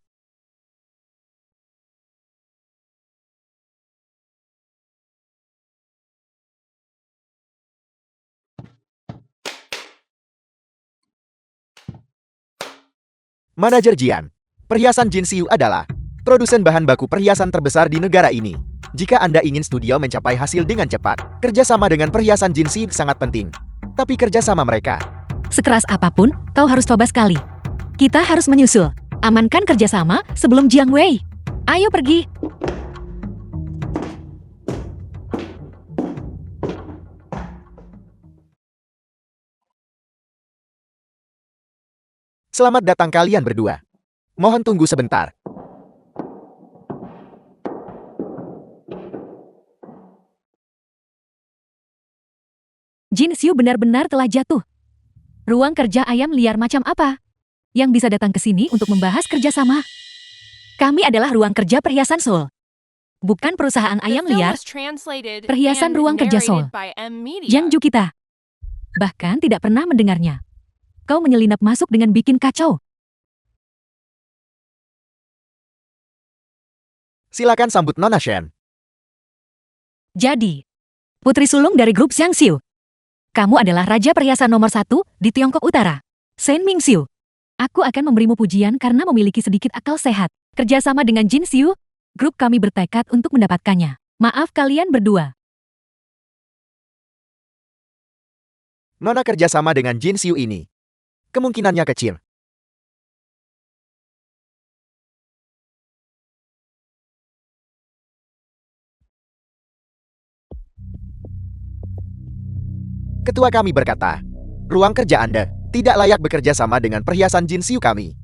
Speaker 1: Manajer Jian, perhiasan Jin Xiu adalah produsen bahan baku perhiasan terbesar di negara ini. Jika Anda ingin studio mencapai hasil dengan cepat, kerjasama dengan perhiasan Jin Xiu sangat penting. Tapi kerjasama mereka,
Speaker 3: Sekeras apapun, kau harus coba sekali. Kita harus menyusul. Amankan kerjasama sebelum Jiang Wei. Ayo pergi.
Speaker 1: selamat datang kalian berdua. Mohon tunggu sebentar.
Speaker 3: Jin Xiu benar-benar telah jatuh. Ruang kerja ayam liar macam apa? Yang bisa datang ke sini untuk membahas kerjasama. Kami adalah ruang kerja perhiasan Seoul. Bukan perusahaan
Speaker 5: The
Speaker 3: ayam
Speaker 5: film
Speaker 3: liar,
Speaker 5: was translated
Speaker 3: perhiasan
Speaker 5: and
Speaker 3: ruang kerja Seoul.
Speaker 5: narrated by M Media.
Speaker 3: Jiang Ju kita. Bahkan tidak pernah mendengarnya. Kau menyelinap masuk dengan bikin kacau.
Speaker 1: Silakan sambut Nona Shen.
Speaker 3: Jadi, putri sulung dari grup Xiang Xiu. Kamu adalah raja perhiasan nomor 1 di Tiongkok Utara. Shen Ming Xiu. Aku akan memberimu pujian karena memiliki sedikit akal sehat. Kerjasama dengan Jin Xiu, grup kami bertekad untuk mendapatkannya. Maaf kalian berdua.
Speaker 1: Nona kerjasama dengan Jin Xiu ini. Kemungkinannya kecil. Ketua kami berkata, ruang kerja Anda tidak layak bekerja sama dengan perhiasan Jin Xiu kami.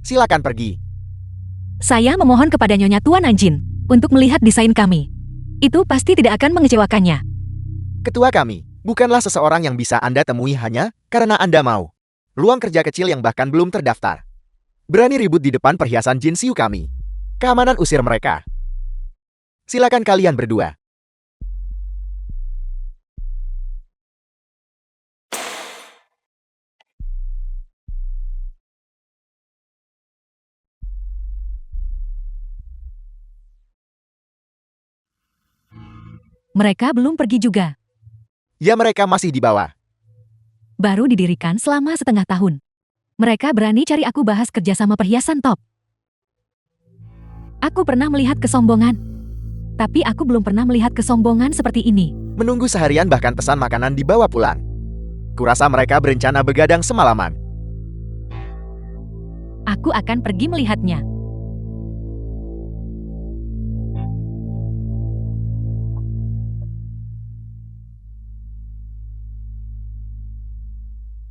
Speaker 1: Silakan pergi.
Speaker 3: Saya memohon kepada Nyonya Tuan Anjin untuk melihat desain kami. Itu pasti tidak akan mengecewakannya.
Speaker 1: Ketua kami bukanlah seseorang yang bisa Anda temui hanya karena Anda mau. Ruang kerja kecil yang bahkan belum terdaftar. Berani ribut di depan perhiasan Jin Xiu kami. Keamanan usir mereka. Silakan kalian berdua.
Speaker 3: Mereka belum pergi juga.
Speaker 1: Ya mereka masih di bawah.
Speaker 3: Baru didirikan selama setengah tahun. Mereka berani cari aku bahas kerjasama perhiasan top. Aku pernah melihat kesombongan. Tapi aku belum pernah melihat kesombongan seperti ini.
Speaker 1: Menunggu seharian bahkan pesan makanan dibawa pulang. Kurasa mereka berencana begadang semalaman.
Speaker 3: Aku akan pergi melihatnya.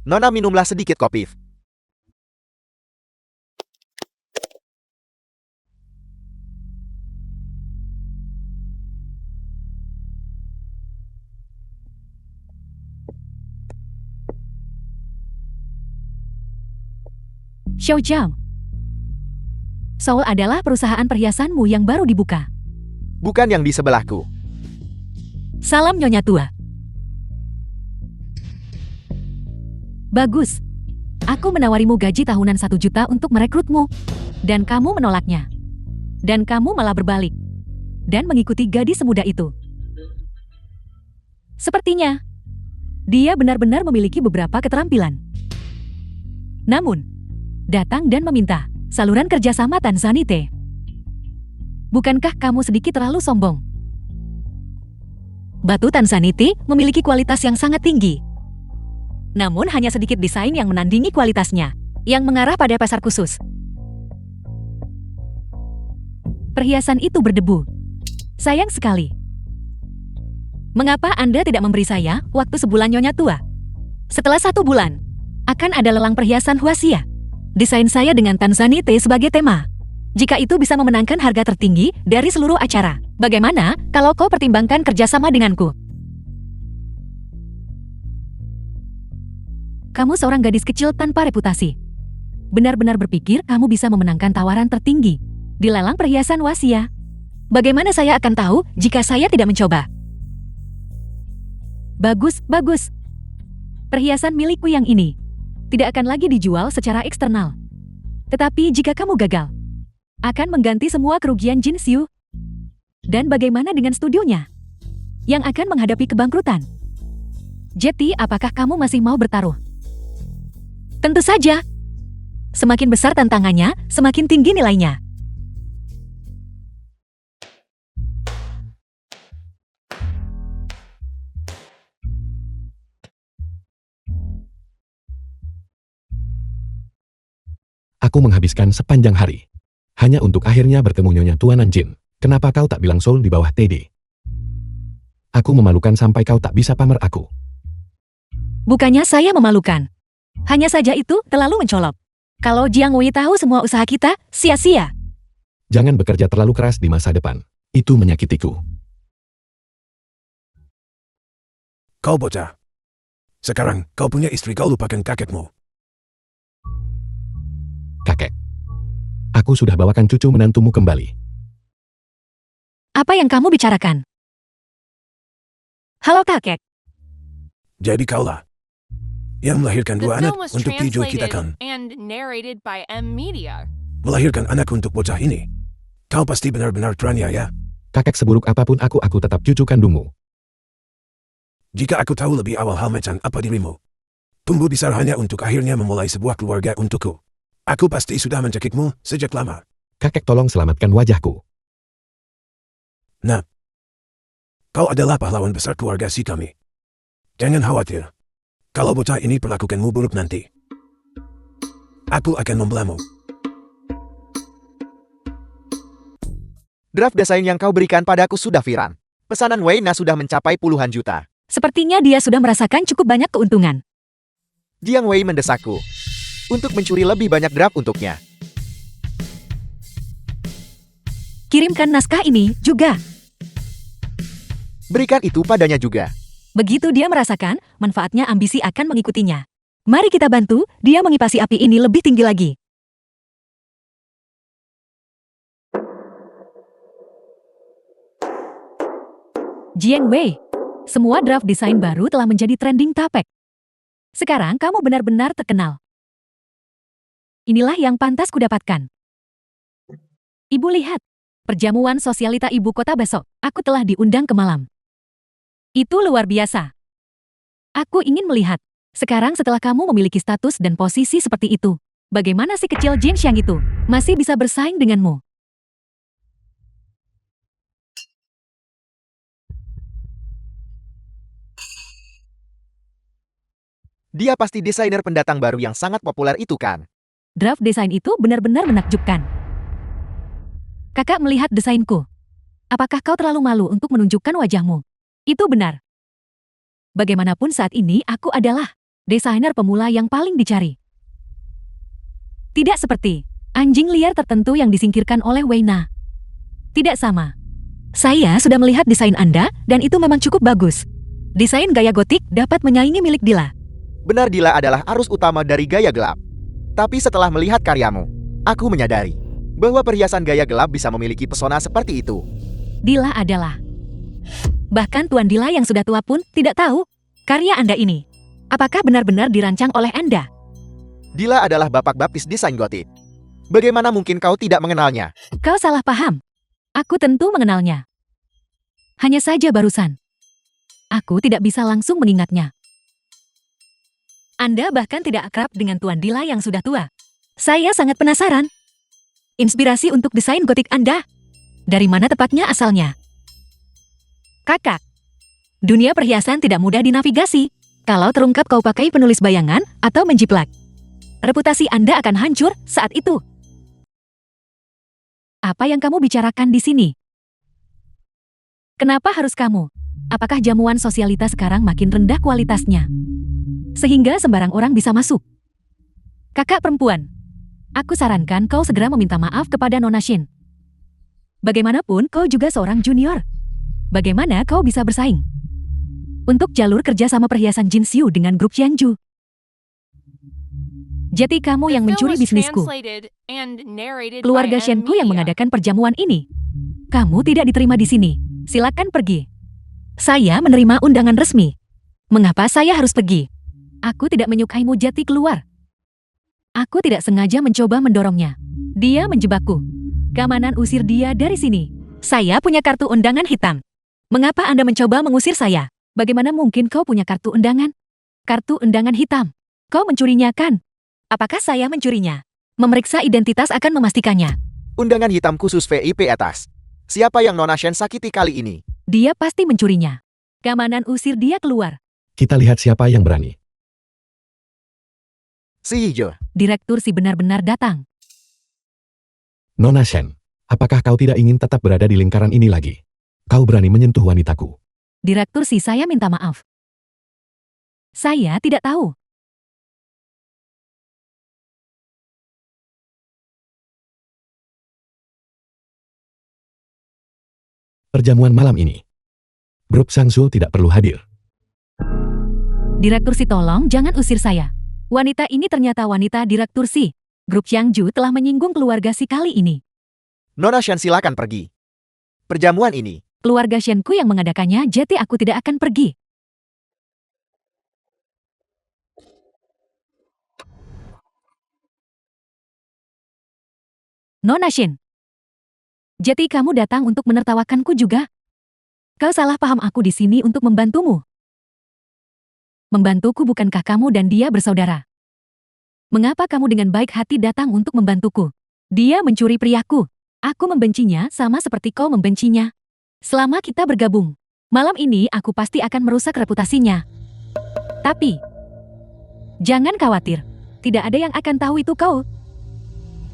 Speaker 1: Nona minumlah sedikit kopi.
Speaker 3: Xiao Zhao. Seoul adalah perusahaan perhiasanmu yang baru dibuka.
Speaker 1: Bukan yang di sebelahku.
Speaker 3: Salam Nyonya Tua. Bagus. Aku menawarimu gaji tahunan 1 juta untuk merekrutmu. Dan kamu menolaknya. Dan kamu malah berbalik. Dan mengikuti gadis semuda itu. Sepertinya, dia benar-benar memiliki beberapa keterampilan. Namun, datang dan meminta saluran kerjasama Tanzanite. Bukankah kamu sedikit terlalu sombong? Batu Tanzanite memiliki kualitas yang sangat tinggi. Namun hanya sedikit desain yang menandingi kualitasnya, yang mengarah pada pasar khusus. Perhiasan itu berdebu. Sayang sekali. Mengapa Anda tidak memberi saya waktu sebulan Nyonya Tua? Setelah 1 bulan, akan ada lelang perhiasan Huaxia. Desain saya dengan Tanzanite sebagai tema. Jika itu bisa memenangkan harga tertinggi dari seluruh acara, bagaimana kalau kau pertimbangkan kerjasama denganku? Kamu seorang gadis kecil tanpa reputasi. Benar-benar berpikir kamu bisa memenangkan tawaran tertinggi di lelang perhiasan Huaxia. Bagaimana saya akan tahu jika saya tidak mencoba? Bagus, bagus. Perhiasan milikku yang ini tidak akan lagi dijual secara eksternal. Tetapi jika kamu gagal, akan mengganti semua kerugian Jin Xiu. Dan bagaimana dengan studionya yang akan menghadapi kebangkrutan? Jetty, apakah kamu masih mau bertaruh? Tentu saja. Semakin besar tantangannya, semakin tinggi nilainya.
Speaker 2: Aku menghabiskan sepanjang hari. Hanya untuk akhirnya bertemu Nyonya Tua Nanjin. Kenapa kau tak bilang Soul di bawah TD? Aku memalukan sampai kau tak bisa pamer aku.
Speaker 3: Bukannya saya memalukan. Hanya saja itu terlalu mencolok. Kalau Jiang Wei tahu semua usaha kita, sia-sia.
Speaker 2: Jangan bekerja terlalu keras di masa depan. Itu menyakitiku.
Speaker 6: Kau bocah. Sekarang kau punya istri, kau lupakan kakekmu.
Speaker 2: Kakek. Aku sudah bawakan cucu menantumu kembali.
Speaker 3: Apa yang kamu bicarakan? Halo kakek.
Speaker 6: Jadi kaulah yang melahirkan
Speaker 5: The
Speaker 6: 2 anak
Speaker 5: film was
Speaker 6: untuk tujuh kita
Speaker 5: translated
Speaker 6: kan.
Speaker 5: and narrated by M Media.
Speaker 6: Melahirkan anak untuk bocah ini. Kau pasti benar-benar teraniaya.
Speaker 2: Kakek, seburuk apapun aku tetap cucu kandungmu.
Speaker 6: Jika aku tahu lebih awal hal macam apa dirimu, tumbuh besar hanya untuk akhirnya memulai sebuah keluarga untukku, aku pasti sudah mencekikmu sejak lama.
Speaker 2: Kakek, tolong selamatkan wajahku.
Speaker 6: Nah, kau adalah pahlawan besar keluarga si kami. Jangan khawatir. Kalau bocah ini perlakukanmu buruk nanti, aku akan membelamu.
Speaker 1: Draft desain yang kau berikan padaku sudah viral. Pesanan Wei Na sudah mencapai puluhan juta.
Speaker 3: Sepertinya dia sudah merasakan cukup banyak keuntungan.
Speaker 1: Jiang Wei mendesakku untuk mencuri lebih banyak draft untuknya.
Speaker 3: Kirimkan naskah ini juga.
Speaker 1: Berikan itu padanya juga.
Speaker 3: Begitu dia merasakan, manfaatnya ambisi akan mengikutinya. Mari kita bantu dia mengipasi api ini lebih tinggi lagi. Jiang Wei, semua draft desain baru telah menjadi trending topik. Sekarang kamu benar-benar terkenal. Inilah yang pantas kudapatkan. Ibu lihat, perjamuan sosialita ibu kota besok, aku telah diundang ke malam. Itu luar biasa. Aku ingin melihat, sekarang setelah kamu memiliki status dan posisi seperti itu, bagaimana si kecil Jin Xiang itu masih bisa bersaing denganmu?
Speaker 1: Dia pasti desainer pendatang baru yang sangat populer itu kan?
Speaker 3: Draft desain itu benar-benar menakjubkan. Kakak melihat desainku. Apakah kau terlalu malu untuk menunjukkan wajahmu? Itu benar. Bagaimanapun saat ini aku adalah desainer pemula yang paling dicari. Tidak seperti anjing liar tertentu yang disingkirkan oleh Weina. Tidak sama. Saya sudah melihat desain Anda dan itu memang cukup bagus. Desain gaya gotik dapat menyaingi milik Dila.
Speaker 1: Benar, Dila adalah arus utama dari gaya gelap. Tapi setelah melihat karyamu, aku menyadari bahwa perhiasan gaya gelap bisa memiliki pesona seperti itu.
Speaker 3: Dila adalah. Bahkan Tuan Dila yang sudah tua pun tidak tahu karya Anda ini. Apakah benar-benar dirancang oleh Anda?
Speaker 1: Dila adalah bapak baptis desain gotik. Bagaimana mungkin kau tidak mengenalnya?
Speaker 3: Kau salah paham. Aku tentu mengenalnya. Hanya saja barusan. Aku tidak bisa langsung mengingatnya. Anda bahkan tidak akrab dengan Tuan Dila yang sudah tua. Saya sangat penasaran. Inspirasi untuk desain gotik Anda. Dari mana tepatnya asalnya? Kakak. Dunia perhiasan tidak mudah dinavigasi. Kalau terungkap kau pakai penulis bayangan atau menjiplak. Reputasi Anda akan hancur saat itu. Apa yang kamu bicarakan di sini? Kenapa harus kamu? Apakah jamuan sosialitas sekarang makin rendah kualitasnya? Sehingga sembarang orang bisa masuk. Kakak perempuan, aku sarankan kau segera meminta maaf kepada Nona Shin. Bagaimanapun kau juga seorang junior. Bagaimana kau bisa bersaing? Untuk jalur kerja sama perhiasan Jin Xiu dengan grup Xiangju. Jadi kamu yang
Speaker 5: The film
Speaker 3: mencuri
Speaker 5: was
Speaker 3: bisnisku.
Speaker 5: translated and narrated
Speaker 3: Keluarga
Speaker 5: by
Speaker 3: Shenku yang
Speaker 5: Media.
Speaker 3: mengadakan perjamuan ini. Kamu tidak diterima di sini. Silakan pergi. Saya menerima undangan resmi. Mengapa saya harus pergi? Aku tidak menyukaimu, Jati, keluar. Aku tidak sengaja mencoba mendorongnya. Dia menjebakku. Keamanan usir dia dari sini. Saya punya kartu undangan hitam. Mengapa Anda mencoba mengusir saya? Bagaimana mungkin kau punya kartu undangan? Kartu undangan hitam. Kau mencurinya kan? Apakah saya mencurinya? Memeriksa identitas akan memastikannya.
Speaker 1: Undangan hitam khusus VIP atas. Siapa yang Nona Shen sakiti kali ini?
Speaker 3: Dia pasti mencurinya. Keamanan usir dia keluar.
Speaker 2: Kita lihat siapa yang berani.
Speaker 1: Si Hijau.
Speaker 3: Direktur si benar-benar datang.
Speaker 2: Nona Shen, apakah kau tidak ingin tetap berada di lingkaran ini lagi? Kau berani menyentuh wanitaku.
Speaker 3: Direktur si, saya minta maaf. Saya tidak tahu.
Speaker 2: Perjamuan malam ini. Grup Shangsu tidak perlu hadir.
Speaker 3: Direktur si, tolong jangan usir saya. Wanita ini ternyata wanita Direktur si. Grup Xiangju telah menyinggung keluarga si kali ini.
Speaker 1: Nona Shen silakan pergi. Perjamuan ini.
Speaker 3: Keluarga Shenku yang mengadakannya, jadi aku tidak akan pergi. Nona Shin. Jadi kamu datang untuk menertawakanku juga? Kau salah paham, aku di sini untuk membantumu. Membantuku bukankah kamu dan dia bersaudara? Mengapa kamu dengan baik hati datang untuk membantuku? Dia mencuri priaku. Aku membencinya sama seperti kau membencinya. Selama kita bergabung, malam ini aku pasti akan merusak reputasinya. Tapi, jangan khawatir. Tidak ada yang akan tahu itu kau.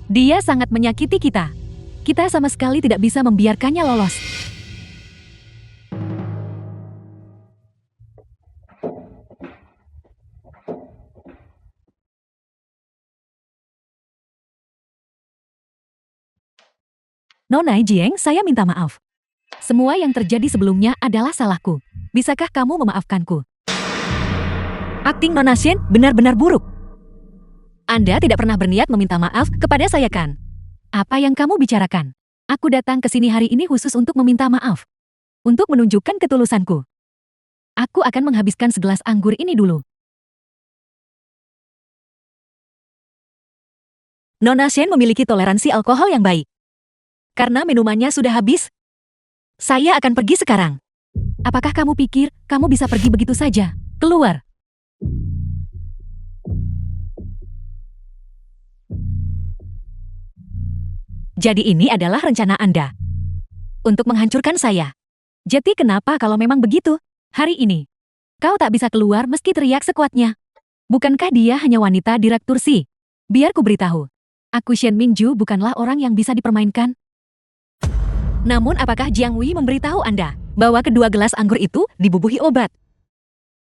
Speaker 3: Dia sangat menyakiti kita. Kita sama sekali tidak bisa membiarkannya lolos. Nona Jieng, saya minta maaf. Semua yang terjadi sebelumnya adalah salahku. Bisakah kamu memaafkanku? Akting Nona Shen benar-benar buruk. Anda tidak pernah berniat meminta maaf kepada saya kan? Apa yang kamu bicarakan? Aku datang ke sini hari ini khusus untuk meminta maaf. Untuk menunjukkan ketulusanku. Aku akan menghabiskan segelas anggur ini dulu. Nona Shen memiliki toleransi alkohol yang baik. Karena minumannya sudah habis, saya akan pergi sekarang. Apakah kamu pikir kamu bisa pergi begitu saja? Keluar. Jadi ini adalah rencana Anda. Untuk menghancurkan saya. Jadi kenapa kalau memang begitu? Hari ini, kau tak bisa keluar meski teriak sekuatnya. Bukankah dia hanya wanita direktur Si? Biar ku beritahu. Aku Shen Mingju bukanlah orang yang bisa dipermainkan. Namun apakah Jiang Wei memberitahu Anda bahwa kedua gelas anggur itu dibubuhi obat?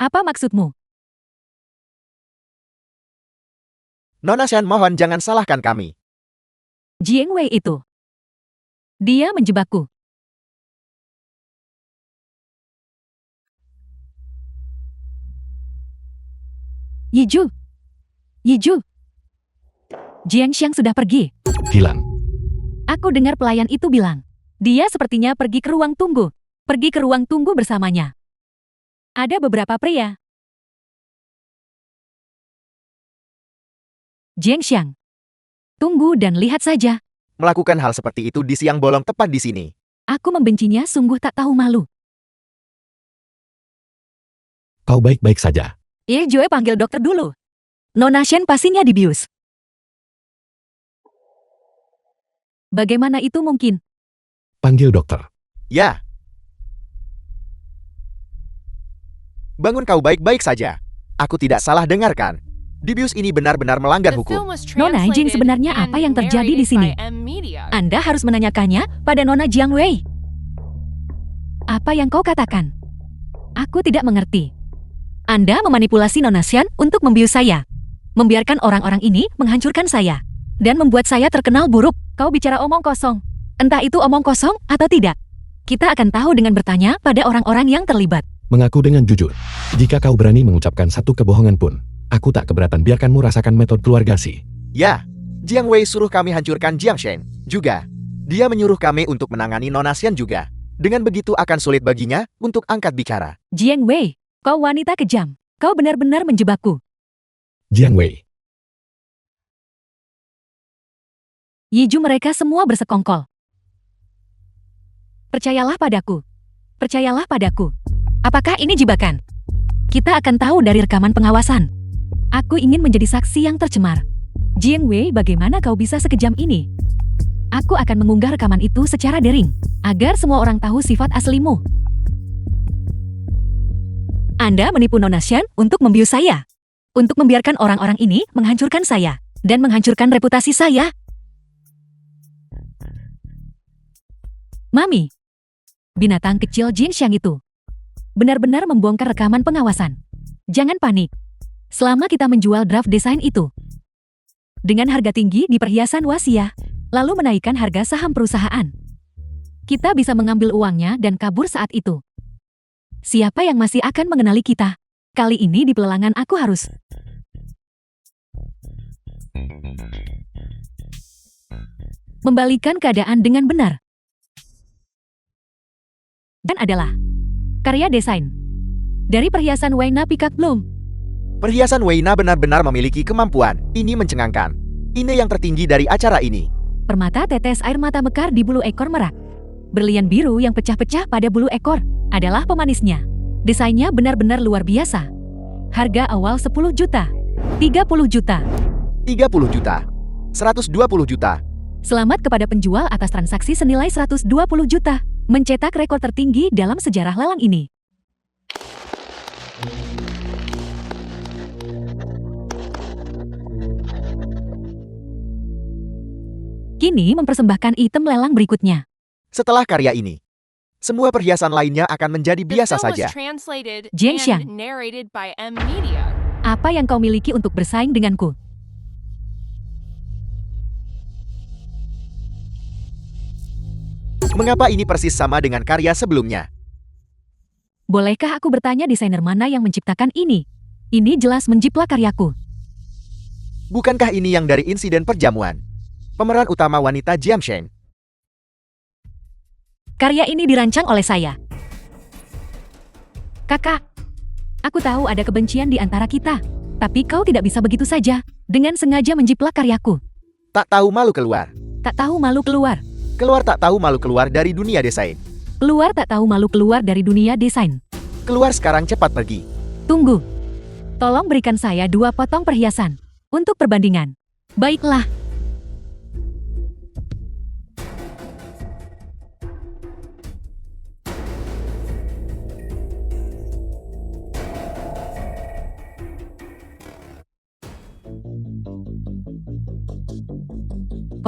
Speaker 3: Apa maksudmu?
Speaker 1: Nona Shen, mohon jangan salahkan kami.
Speaker 3: Jiang Wei itu. Dia menjebakku. Yiju. Yiju. Jiang Xiang sudah pergi.
Speaker 2: Hilang.
Speaker 3: Aku dengar pelayan itu bilang. Dia sepertinya pergi ke ruang tunggu. Pergi ke ruang tunggu bersamanya. Ada beberapa pria. Jiang Xiang. Tunggu dan lihat saja.
Speaker 1: Melakukan hal seperti itu di siang bolong tepat di sini.
Speaker 3: Aku membencinya sungguh tak tahu malu.
Speaker 2: Kau baik-baik saja.
Speaker 3: Joe panggil dokter dulu. Nona Shen pastinya dibius. Bagaimana itu mungkin?
Speaker 2: Panggil dokter.
Speaker 1: Ya. Bangun, kau baik-baik saja. Aku tidak salah dengarkan. Dibius ini benar-benar melanggar
Speaker 5: The
Speaker 1: hukum.
Speaker 5: film was
Speaker 3: Nona Jing,
Speaker 5: translated
Speaker 3: sebenarnya
Speaker 5: and
Speaker 3: apa yang terjadi di
Speaker 5: narrated
Speaker 3: sini?
Speaker 5: by M-Media.
Speaker 3: Anda harus menanyakannya pada Nona Jiang Wei. Apa yang kau katakan? Aku tidak mengerti. Anda memanipulasi Nona Xian untuk membius saya. Membiarkan orang-orang ini menghancurkan saya. Dan membuat saya terkenal buruk. Kau bicara omong kosong. Entah itu omong kosong atau tidak. Kita akan tahu dengan bertanya pada orang-orang yang terlibat.
Speaker 2: Mengaku dengan jujur. Jika kau berani mengucapkan satu kebohongan pun, aku tak keberatan biarkanmu rasakan metode keluarga Si.
Speaker 1: Ya. Jiang Wei suruh kami hancurkan Jiang Shen. Juga. Dia menyuruh kami untuk menangani Nona Xian juga. Dengan begitu akan sulit baginya untuk angkat bicara.
Speaker 3: Jiang Wei, kau wanita kejam. Kau benar-benar menjebakku.
Speaker 2: Jiang Wei.
Speaker 3: Yiju, mereka semua bersekongkol. Percayalah padaku. Percayalah padaku. Apakah ini jebakan? Kita akan tahu dari rekaman pengawasan. Aku ingin menjadi saksi yang tercemar. Jiang Wei, bagaimana kau bisa sekejam ini? Aku akan mengunggah rekaman itu secara daring, agar semua orang tahu sifat aslimu. Anda menipu Nona Xian untuk membius saya. Untuk membiarkan orang-orang ini menghancurkan saya. Dan menghancurkan reputasi saya. Mami. Binatang kecil Jiang Xiang itu benar-benar membongkar rekaman pengawasan. Jangan panik. Selama kita menjual draft desain itu dengan harga tinggi di perhiasan wasiah, lalu menaikkan harga saham perusahaan, kita bisa mengambil uangnya dan kabur saat itu. Siapa yang masih akan mengenali kita? Kali ini di pelelangan aku harus membalikan keadaan dengan benar. Dan adalah karya desain dari perhiasan Weina Peacock Bloom.
Speaker 1: Perhiasan Weina benar-benar memiliki kemampuan. Ini mencengangkan. Ini yang tertinggi dari acara ini.
Speaker 3: Permata tetes air mata mekar di bulu ekor merak. Berlian biru yang pecah-pecah pada bulu ekor adalah pemanisnya. Desainnya benar-benar luar biasa. Harga awal 10 juta, 30 juta,
Speaker 1: 30 juta. 120 juta.
Speaker 3: Selamat kepada penjual atas transaksi senilai 120 juta. Mencetak rekor tertinggi dalam sejarah lelang ini. Kini mempersembahkan item lelang berikutnya.
Speaker 1: Setelah karya ini, semua perhiasan lainnya akan menjadi
Speaker 5: The
Speaker 1: biasa
Speaker 5: film was
Speaker 1: saja.
Speaker 5: translated
Speaker 3: Jiang Xiang.
Speaker 5: and narrated by M-Media.
Speaker 3: Apa yang kau miliki untuk bersaing denganku?
Speaker 1: Mengapa ini persis sama dengan karya sebelumnya?
Speaker 3: Bolehkah aku bertanya desainer mana yang menciptakan ini? Ini jelas menjiplak karyaku.
Speaker 1: Bukankah ini yang dari insiden perjamuan? Pemeran utama wanita Jiang Shen.
Speaker 3: Karya ini dirancang oleh saya. Kakak, aku tahu ada kebencian di antara kita. Tapi kau tidak bisa begitu saja, dengan sengaja menjiplak karyaku.
Speaker 1: Tak tahu malu keluar.
Speaker 3: Tak tahu malu keluar.
Speaker 1: Keluar tak tahu malu keluar dari dunia desain.
Speaker 3: Keluar tak tahu malu keluar dari dunia desain.
Speaker 1: Keluar sekarang, cepat pergi.
Speaker 3: Tunggu. Tolong berikan saya 2 potong perhiasan. Untuk perbandingan. Baiklah.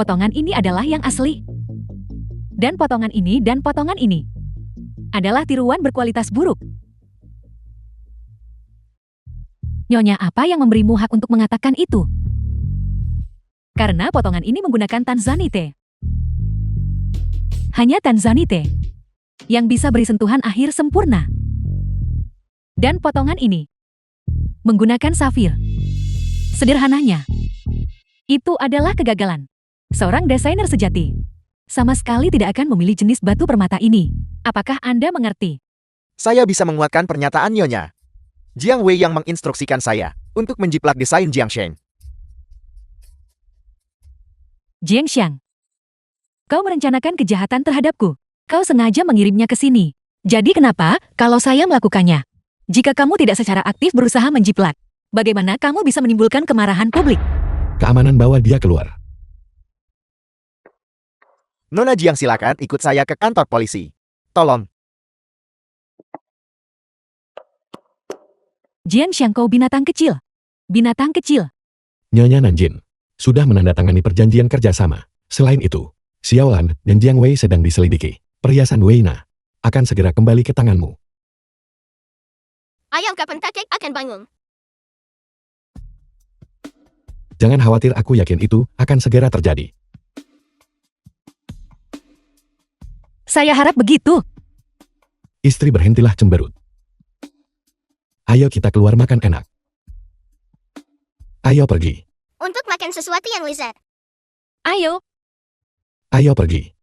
Speaker 3: Potongan ini adalah yang asli. Dan potongan ini adalah tiruan berkualitas buruk. Nyonya, apa yang memberimu hak untuk mengatakan itu? Karena potongan ini menggunakan Tanzanite. Hanya Tanzanite yang bisa beri sentuhan akhir sempurna. Dan potongan ini menggunakan safir. Sederhananya, itu adalah kegagalan. Seorang desainer sejati sama sekali tidak akan memilih jenis batu permata ini. Apakah Anda mengerti?
Speaker 1: Saya bisa menguatkan pernyataan Nyonya. Jiang Wei yang menginstruksikan saya untuk menjiplak desain Jiangsheng.
Speaker 3: Jiang Xiang, kau merencanakan kejahatan terhadapku. Kau sengaja mengirimnya ke sini. Jadi kenapa kalau saya melakukannya? Jika kamu tidak secara aktif berusaha menjiplak, bagaimana kamu bisa menimbulkan kemarahan publik?
Speaker 2: Keamanan bawa dia keluar.
Speaker 1: Nona Jiang, silakan ikut saya ke kantor polisi. Tolong.
Speaker 3: Jiang Xiang, kau binatang kecil. Binatang kecil.
Speaker 2: Nyonya Nanjin sudah menandatangani perjanjian kerjasama. Selain itu, Xiaolan dan Jiang Wei sedang diselidiki. Perhiasan Weina akan segera kembali ke tanganmu.
Speaker 4: Ayam kapan kakek akan bangun?
Speaker 2: Jangan khawatir, aku yakin itu akan segera terjadi.
Speaker 3: Saya harap begitu.
Speaker 2: Istri, berhentilah cemberut. Ayo kita keluar makan enak. Ayo pergi.
Speaker 4: Untuk makan sesuatu yang lezat.
Speaker 3: Ayo.
Speaker 2: Ayo pergi.